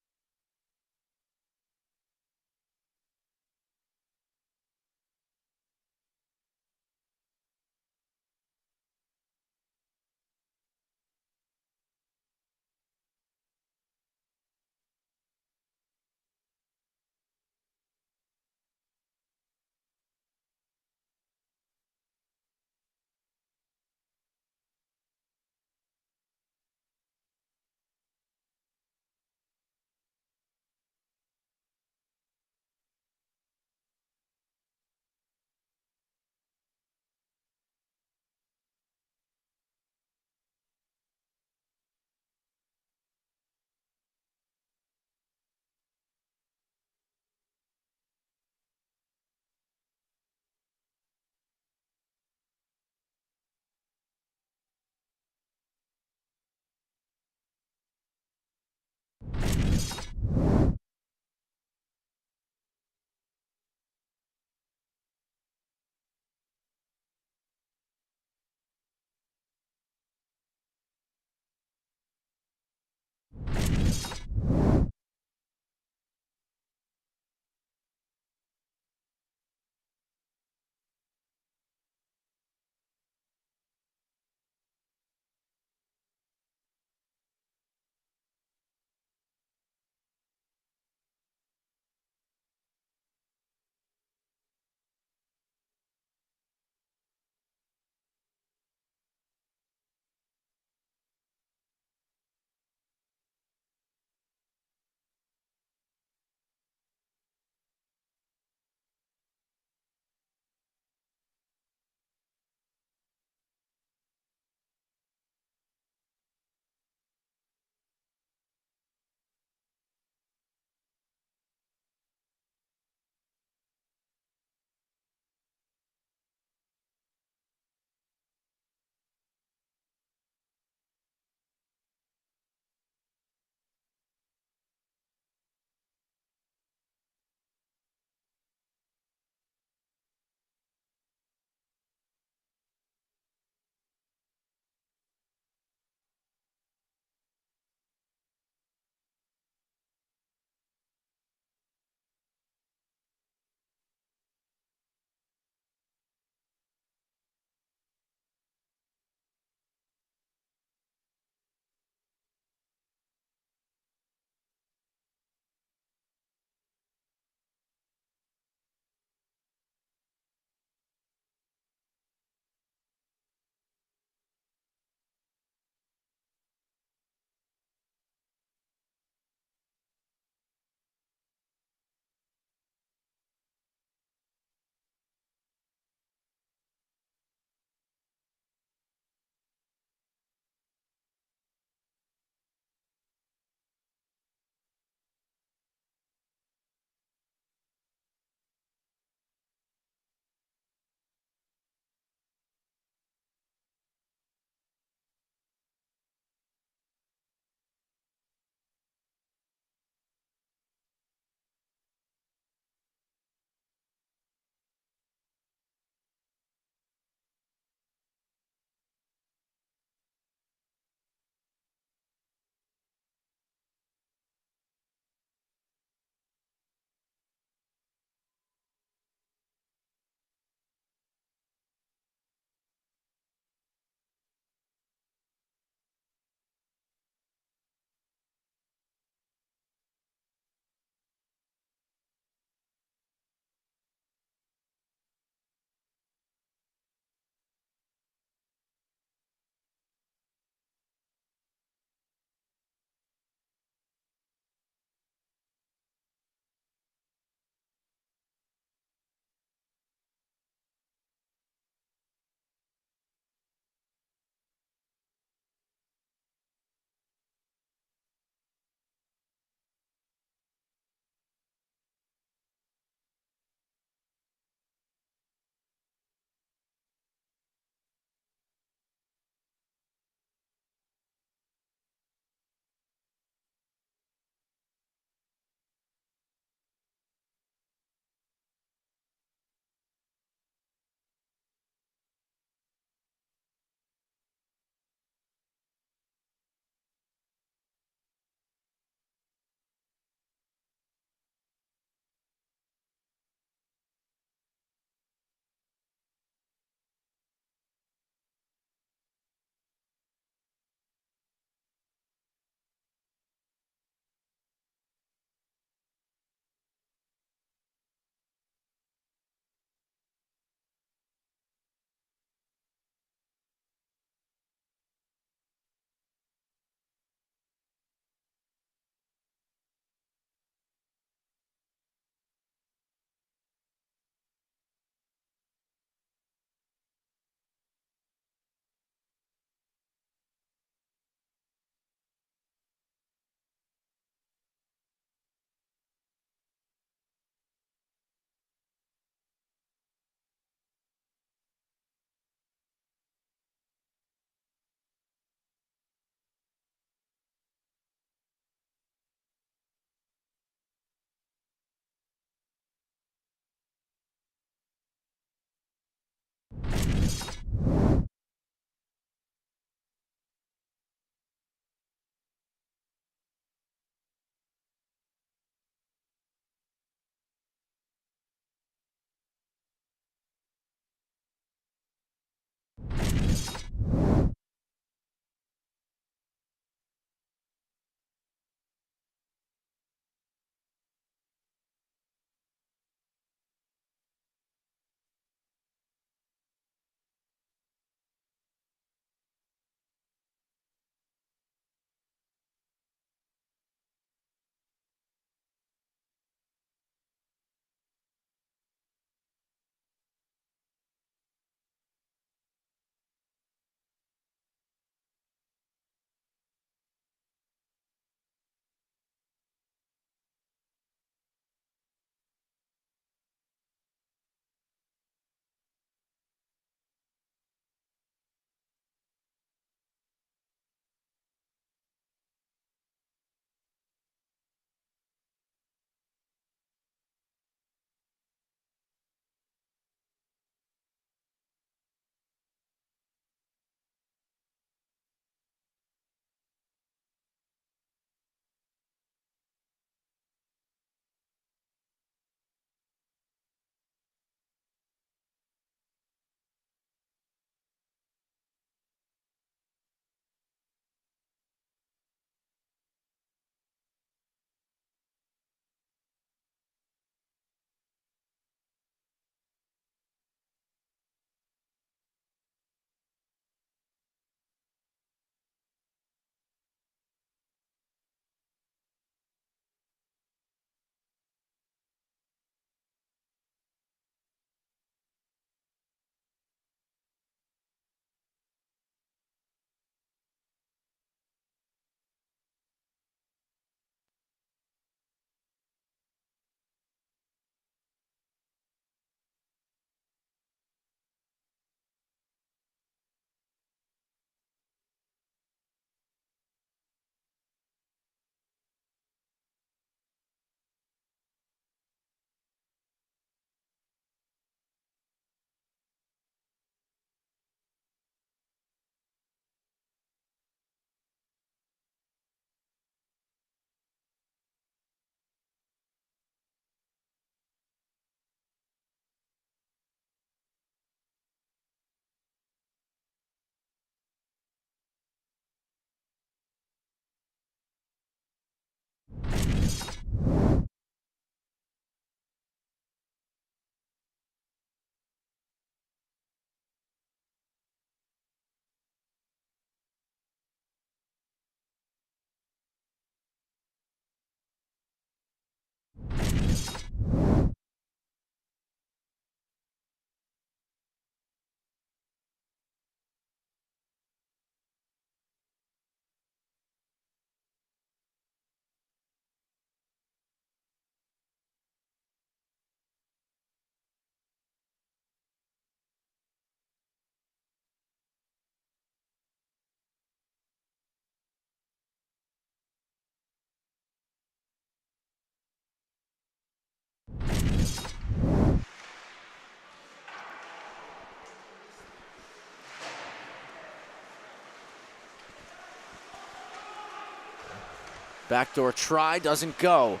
Backdoor try doesn't go.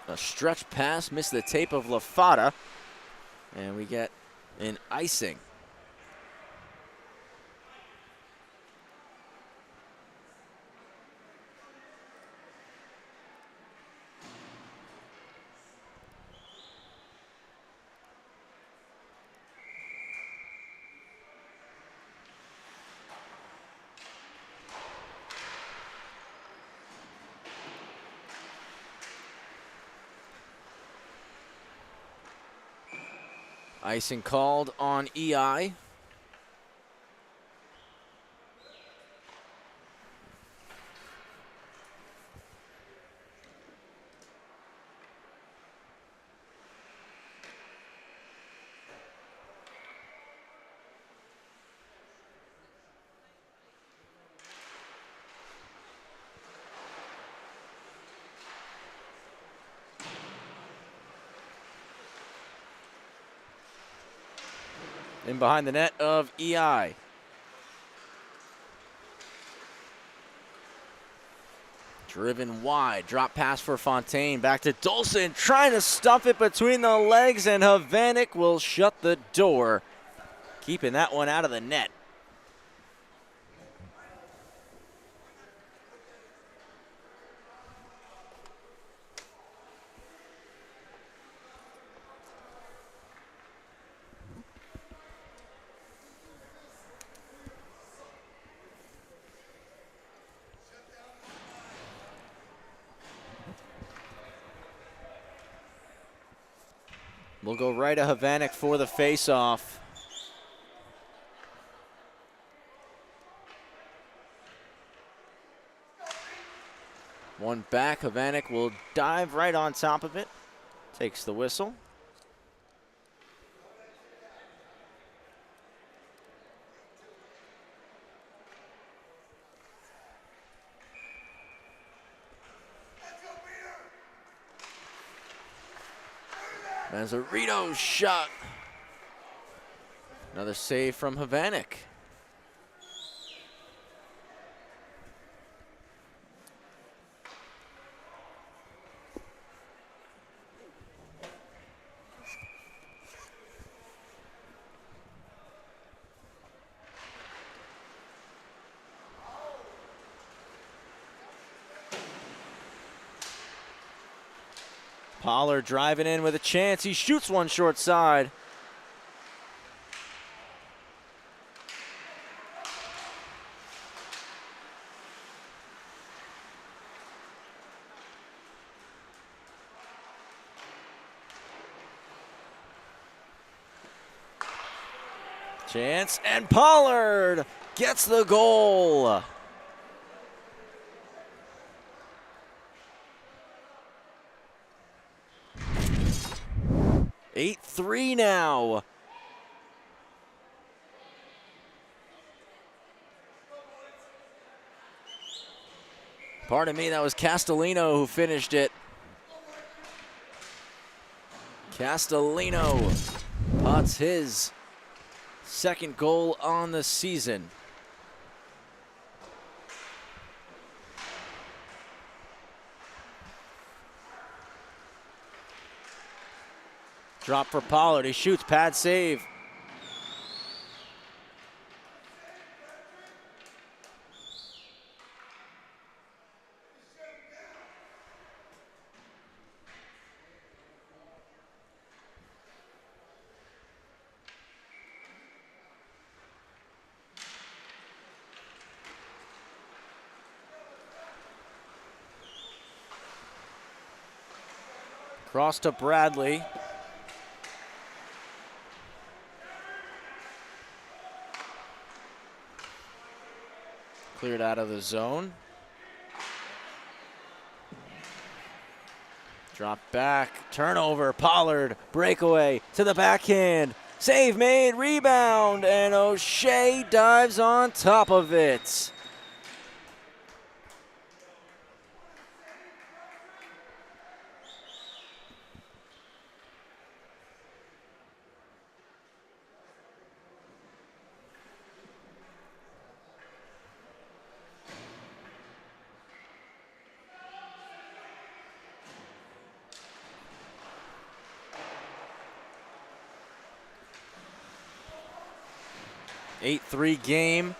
A stretch pass, missed the tape of LaFata, and we get an icing. Icing called on EI. In behind the net of EI. Driven wide, drop pass for Fontaine, back to Dolson, trying to stuff it between the legs, and Havanek will shut the door, keeping that one out of the net. We'll go right to Havanek for the faceoff. One back, Havanek will dive right on top of it. Takes the whistle. Mazzarito's shot. Another save from Havanek. Pollard driving in with a chance. He shoots one short side. Chance, and Pollard gets the goal. 8-3 now. Pardon me, that was Castellino who finished it. Castellino puts his second goal on the season. Drop for Pollard, he shoots, pad save. Cross to Bradley. Cleared out of the zone. Drop back, turnover, Pollard, breakaway to the backhand. Save made, rebound, and O'Shea dives on top of it. Eight-3 game.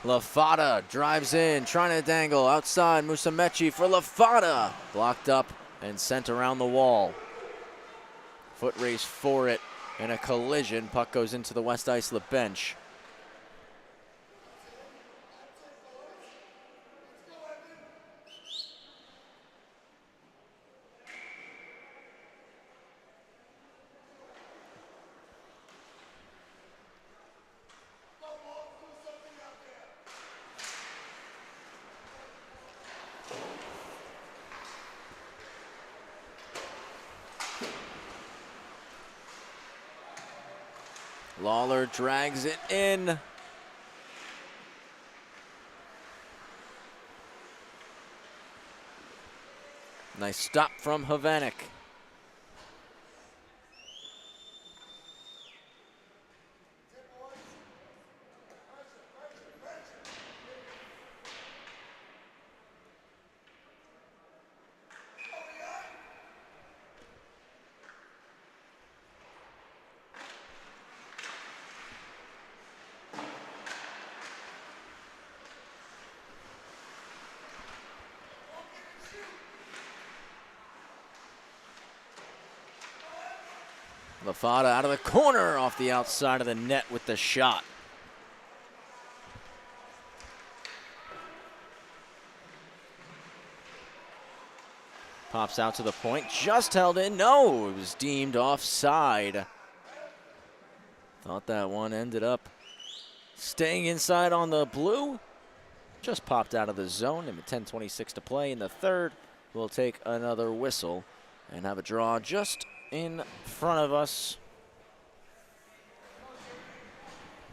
Lafada drives in, trying to dangle outside. Musamechi for Lafada. Blocked up and sent around the wall. Foot race for it in a collision. Puck goes into the West Islip bench. Lawler drags it in. Nice stop from Havanek. Lafada out of the corner off the outside of the net with the shot. Pops out to the point, just held in. No, it was deemed offside. Thought that one ended up staying inside on the blue. Just popped out of the zone and with 10:26 to play in the third. We'll take another whistle and have a draw just in front of us.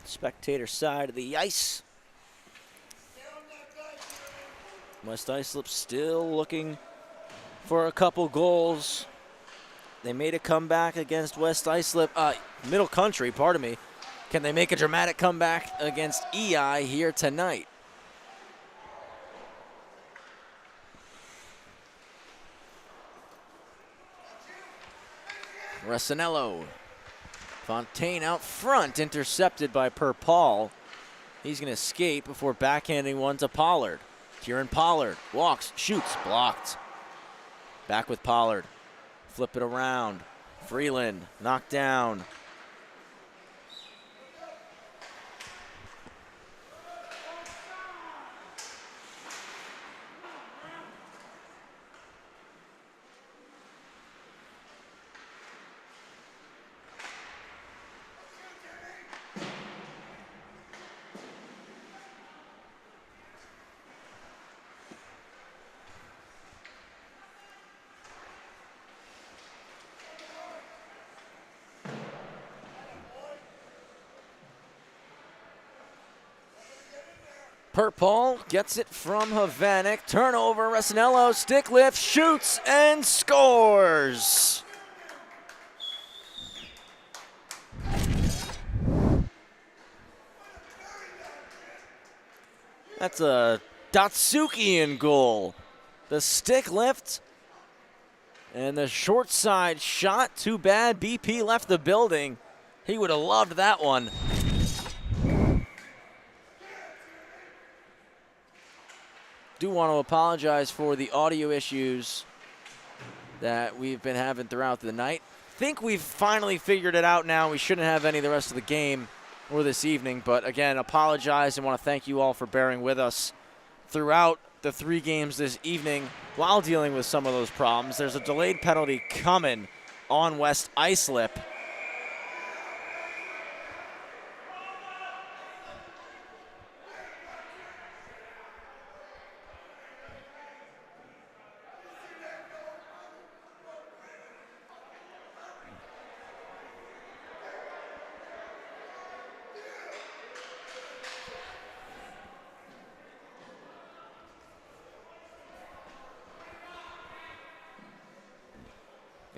Spectator side of the ice. West Islip still looking for a couple goals. They made a comeback against West Islip, Middle Country, pardon me. Can they make a dramatic comeback against EI here tonight? Resinello. Fontaine out front, intercepted by Paul. He's going to skate before backhanding one to Pollard. Kieran Pollard walks, shoots, blocked. Back with Pollard. Flip it around. Freeland knocked down. Paul gets it from Havanek. Turnover, Resinello, stick lift, shoots, and scores. That's a Datsukian goal. The stick lift and the short side shot. Too bad BP left the building. He would have loved that one. Do want to apologize for the audio issues that we've been having throughout the night. Think we've finally figured it out now. We shouldn't have any the rest of the game or this evening, but again, apologize and want to thank you all for bearing with us throughout the 3 games this evening while dealing with some of those problems. There's a delayed penalty coming on West Islip.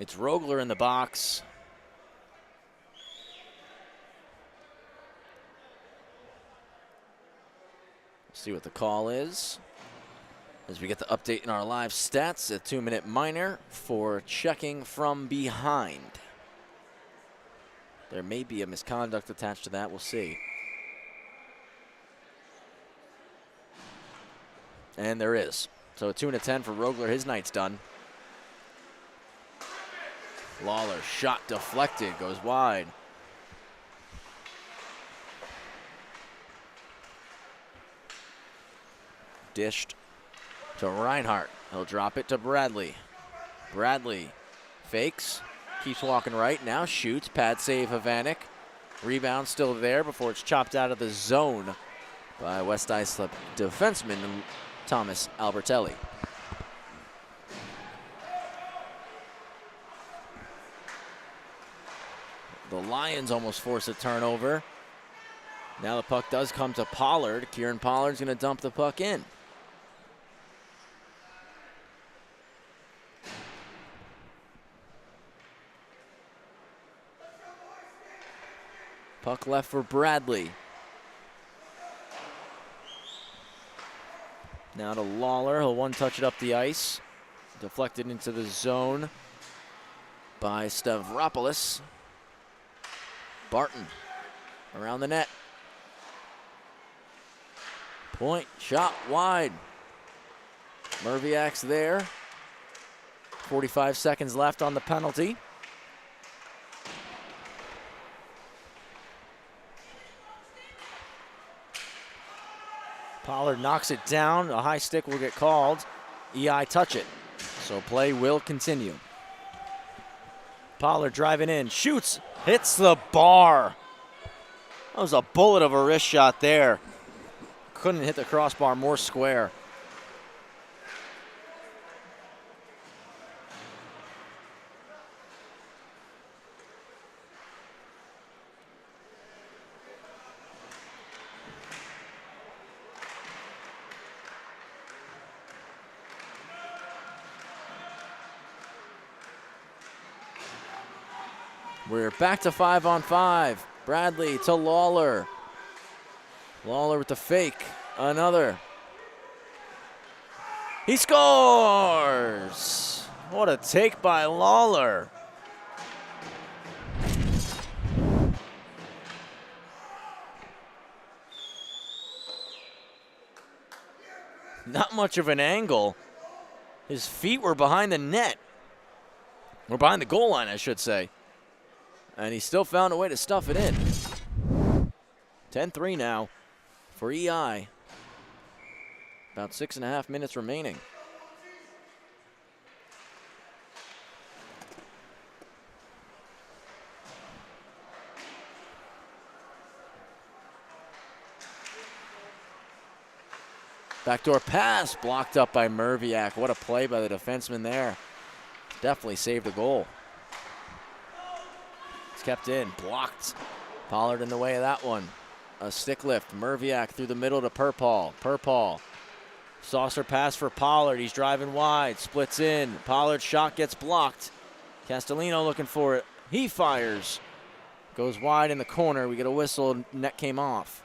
It's Rogler in the box. See what the call is as we get the update in our live stats. A 2-minute minor for checking from behind. There may be a misconduct attached to that. We'll see. And there is. So a 2 and a 10 for Rogler. His night's done. Lawler shot deflected, goes wide. Dished to Reinhardt. He'll drop it to Bradley. Bradley fakes, keeps walking right, now shoots, pad save Havanek. Rebound still there before it's chopped out of the zone by West Islip defenseman Thomas Albertelli. The Lions almost force a turnover. Now the puck does come to Pollard. Kieran Pollard's gonna dump the puck in. Puck left for Bradley. Now to Lawler. He'll one-touch it up the ice. Deflected into the zone by Stavropoulos. Barton around the net. Point, shot wide. Merviak's there. 45 seconds left on the penalty. Pollard knocks it down. A high stick will get called. EI touch it. So play will continue. Pollard driving in, shoots, hits the bar. That was a bullet of a wrist shot there. Couldn't hit the crossbar more square. We're back to 5-on-5. Bradley to Lawler. Lawler with the fake. Another. He scores! What a take by Lawler. Not much of an angle. His feet were behind the net. Or behind the goal line, I should say. And he still found a way to stuff it in. 10-3 now for EI. About 6.5 minutes remaining. Backdoor pass blocked up by Merviak. What a play by the defenseman there. Definitely saved the goal. It's kept in, blocked. Pollard in the way of that one. A stick lift, Merviak through the middle to Purpall. Purpall, saucer pass for Pollard. He's driving wide, splits in. Pollard's shot gets blocked. Castellino looking for it. He fires. Goes wide in the corner. We get a whistle, net came off.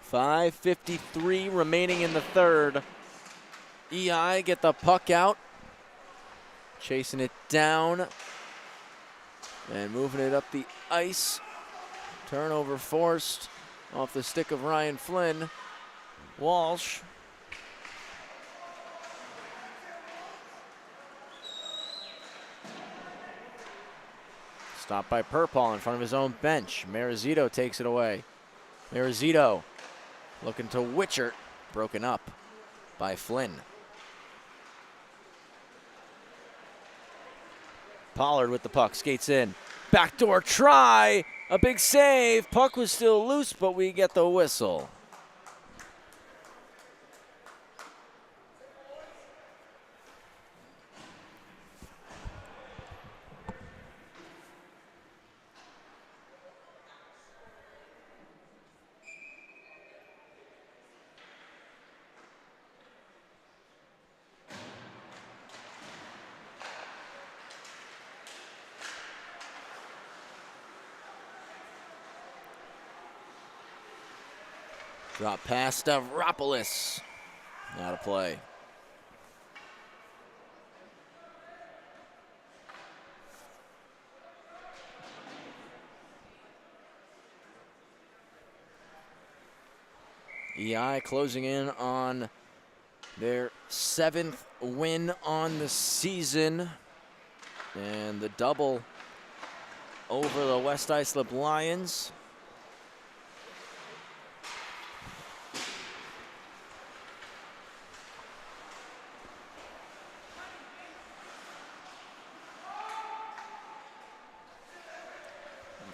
.5:53 remaining in the third. EI get the puck out. Chasing it down. And moving it up the ice. Turnover forced off the stick of Ryan Flynn. Walsh. Stopped by Purpall in front of his own bench. Marizito takes it away. Marizito looking to Witchert, broken up by Flynn. Pollard with the puck, skates in. Backdoor try, a big save. Puck was still loose, but we get the whistle. Drop pass, Stavropoulos. Out of play. EI closing in on their 7th win on the season. And the double over the West Islip Lions.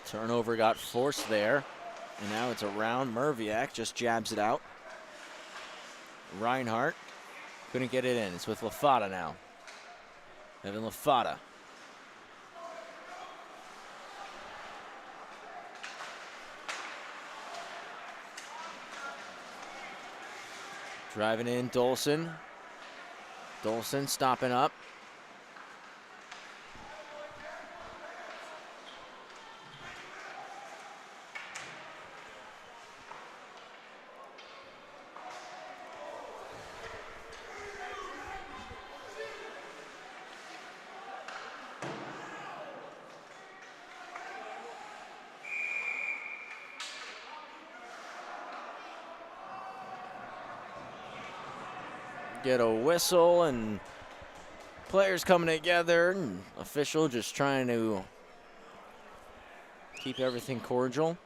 Turnover got forced there, and now it's around. Merviak just jabs it out. Reinhardt couldn't get it in. It's with Lafata now. Evan Lafata. Driving in, Dolson. Dolson stopping up. Get a whistle and players coming together, and official just trying to keep everything cordial.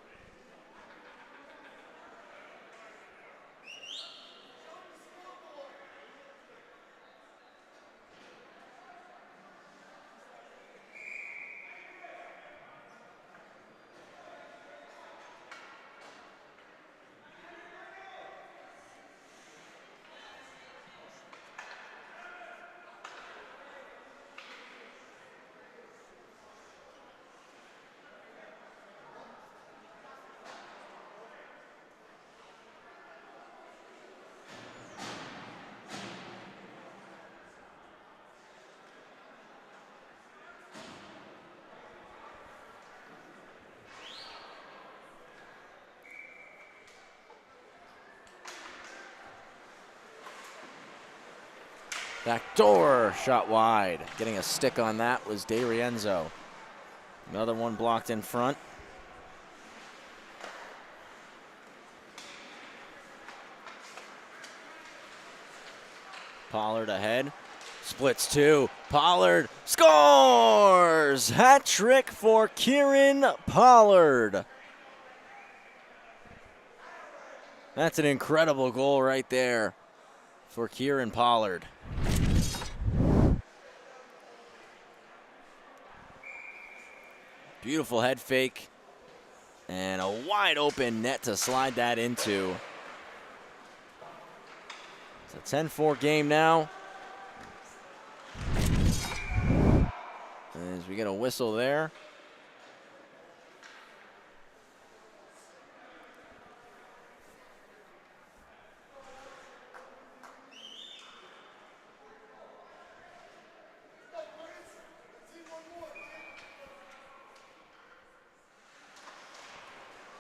Backdoor shot wide. Getting a stick on that was DeRienzo. Another one blocked in front. Pollard ahead. Splits two. Pollard scores! Hat trick for Kieran Pollard. That's an incredible goal right there for Kieran Pollard. Beautiful head fake and a wide open net to slide that into. It's a 10-4 game now. As we get a whistle there.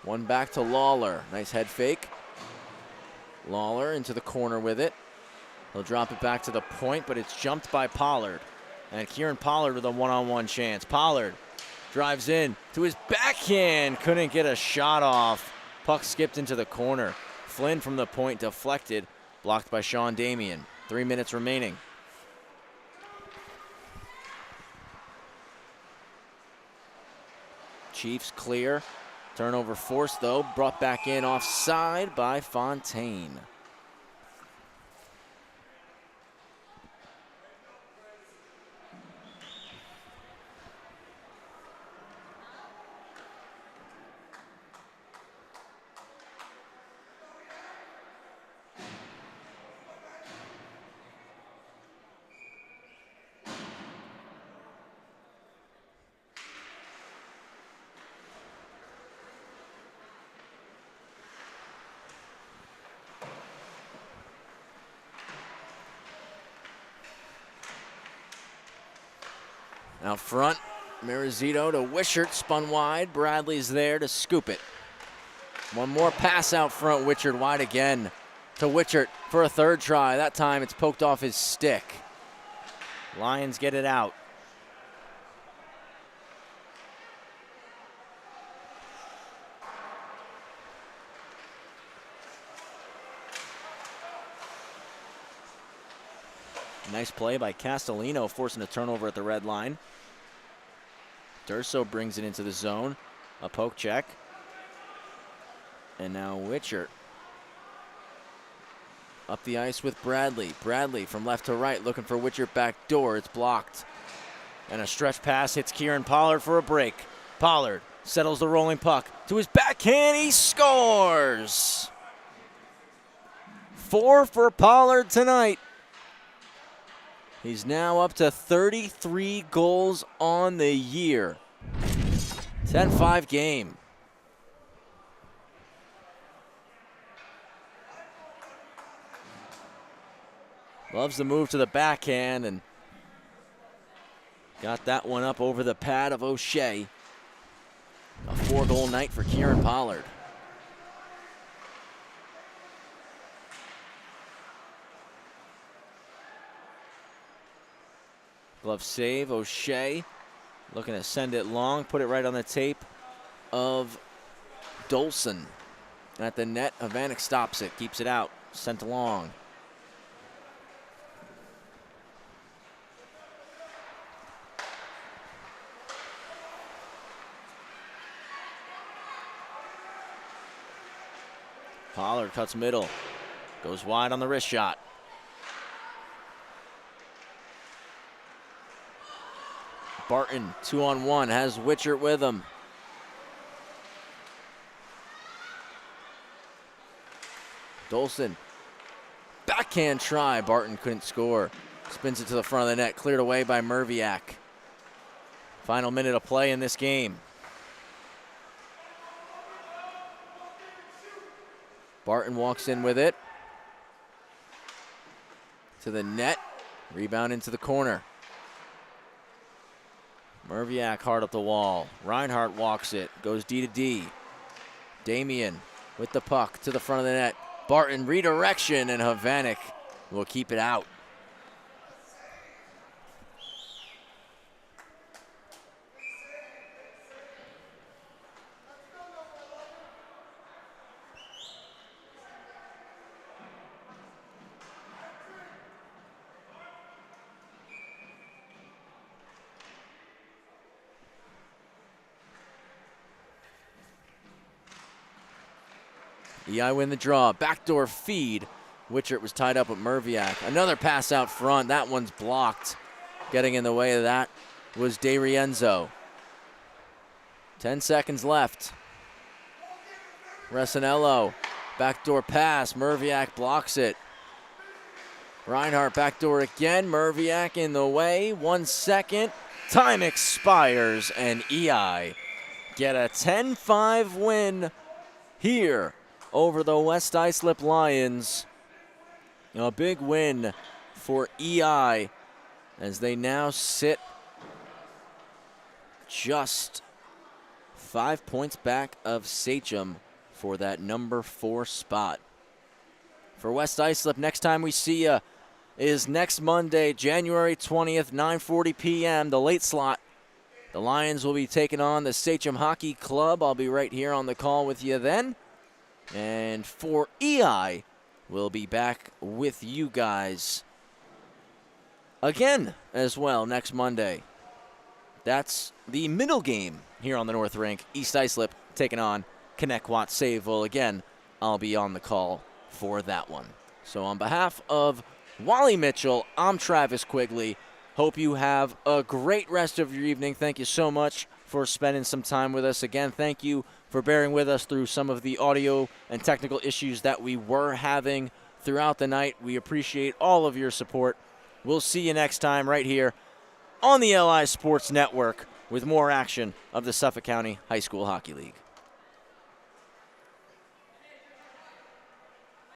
One back to Lawler. Nice head fake. Lawler into the corner with it. He'll drop it back to the point, but it's jumped by Pollard. And Kieran Pollard with a one-on-one chance. Pollard drives in to his backhand. Couldn't get a shot off. Puck skipped into the corner. Flynn from the point deflected. Blocked by Sean Damian. 3 minutes remaining. Chiefs clear. Turnover forced, though. Brought back in offside by Fontaine. Out front, Marizito to Wishart, spun wide. Bradley's there to scoop it. One more pass out front, Wishart wide again to Wishart for a third try. That time it's poked off his stick. Lions get it out. Nice play by Castellino, forcing a turnover at the red line. Durso brings it into the zone. A poke check. And now Wishart up the ice with Bradley. Bradley from left to right looking for Wishart back door. It's blocked. And a stretch pass hits Kieran Pollard for a break. Pollard settles the rolling puck to his backhand. He scores! 4 for Pollard tonight. He's now up to 33 goals on the year. 10-5 game. Loves the move to the backhand and got that one up over the pad of O'Shea. A 4-goal night for Kieran Pollard. Glove save, O'Shea looking to send it long, put it right on the tape of Dolson. At the net, Havanek stops it, keeps it out, sent along. Pollard cuts middle, goes wide on the wrist shot. Barton, 2-on-1, has Wishart with him. Dolson, backhand try. Barton couldn't score. Spins it to the front of the net, cleared away by Merviak. Final minute of play in this game. Barton walks in with it. To the net, rebound into the corner. Merviak hard up the wall. Reinhardt walks it, goes D to D. Damian with the puck to the front of the net. Barton redirection, and Havanek will keep it out. EI win the draw. Backdoor feed. Wishart was tied up with Merviak. Another pass out front. That one's blocked. Getting in the way of that was DeRienzo. 10 seconds left. Resinello. Backdoor pass. Merviak blocks it. Reinhardt backdoor again. Merviak in the way. 1 second. Time expires, and EI get a 10-5 win here over the West Islip Lions. A big win for EI as they now sit just 5 points back of Sachem for that number 4 spot. For West Islip, next time we see you is next Monday, January 20th, 9:40 p.m., the late slot. The Lions will be taking on the Sachem Hockey Club. I'll be right here on the call with you then. And for EI, we'll be back with you guys again as well next Monday. That's the middle game here on the North Rink. East Islip taking on Connecticut Sayville. Again, I'll be on the call for that one. So on behalf of Wally Mitchell, I'm Travis Quigley. Hope you have a great rest of your evening. Thank you so much for spending some time with us. Again, thank you for bearing with us through some of the audio and technical issues that we were having throughout the night. We appreciate all of your support. We'll see you next time right here on the LI Sports Network with more action of the Suffolk County High School Hockey League.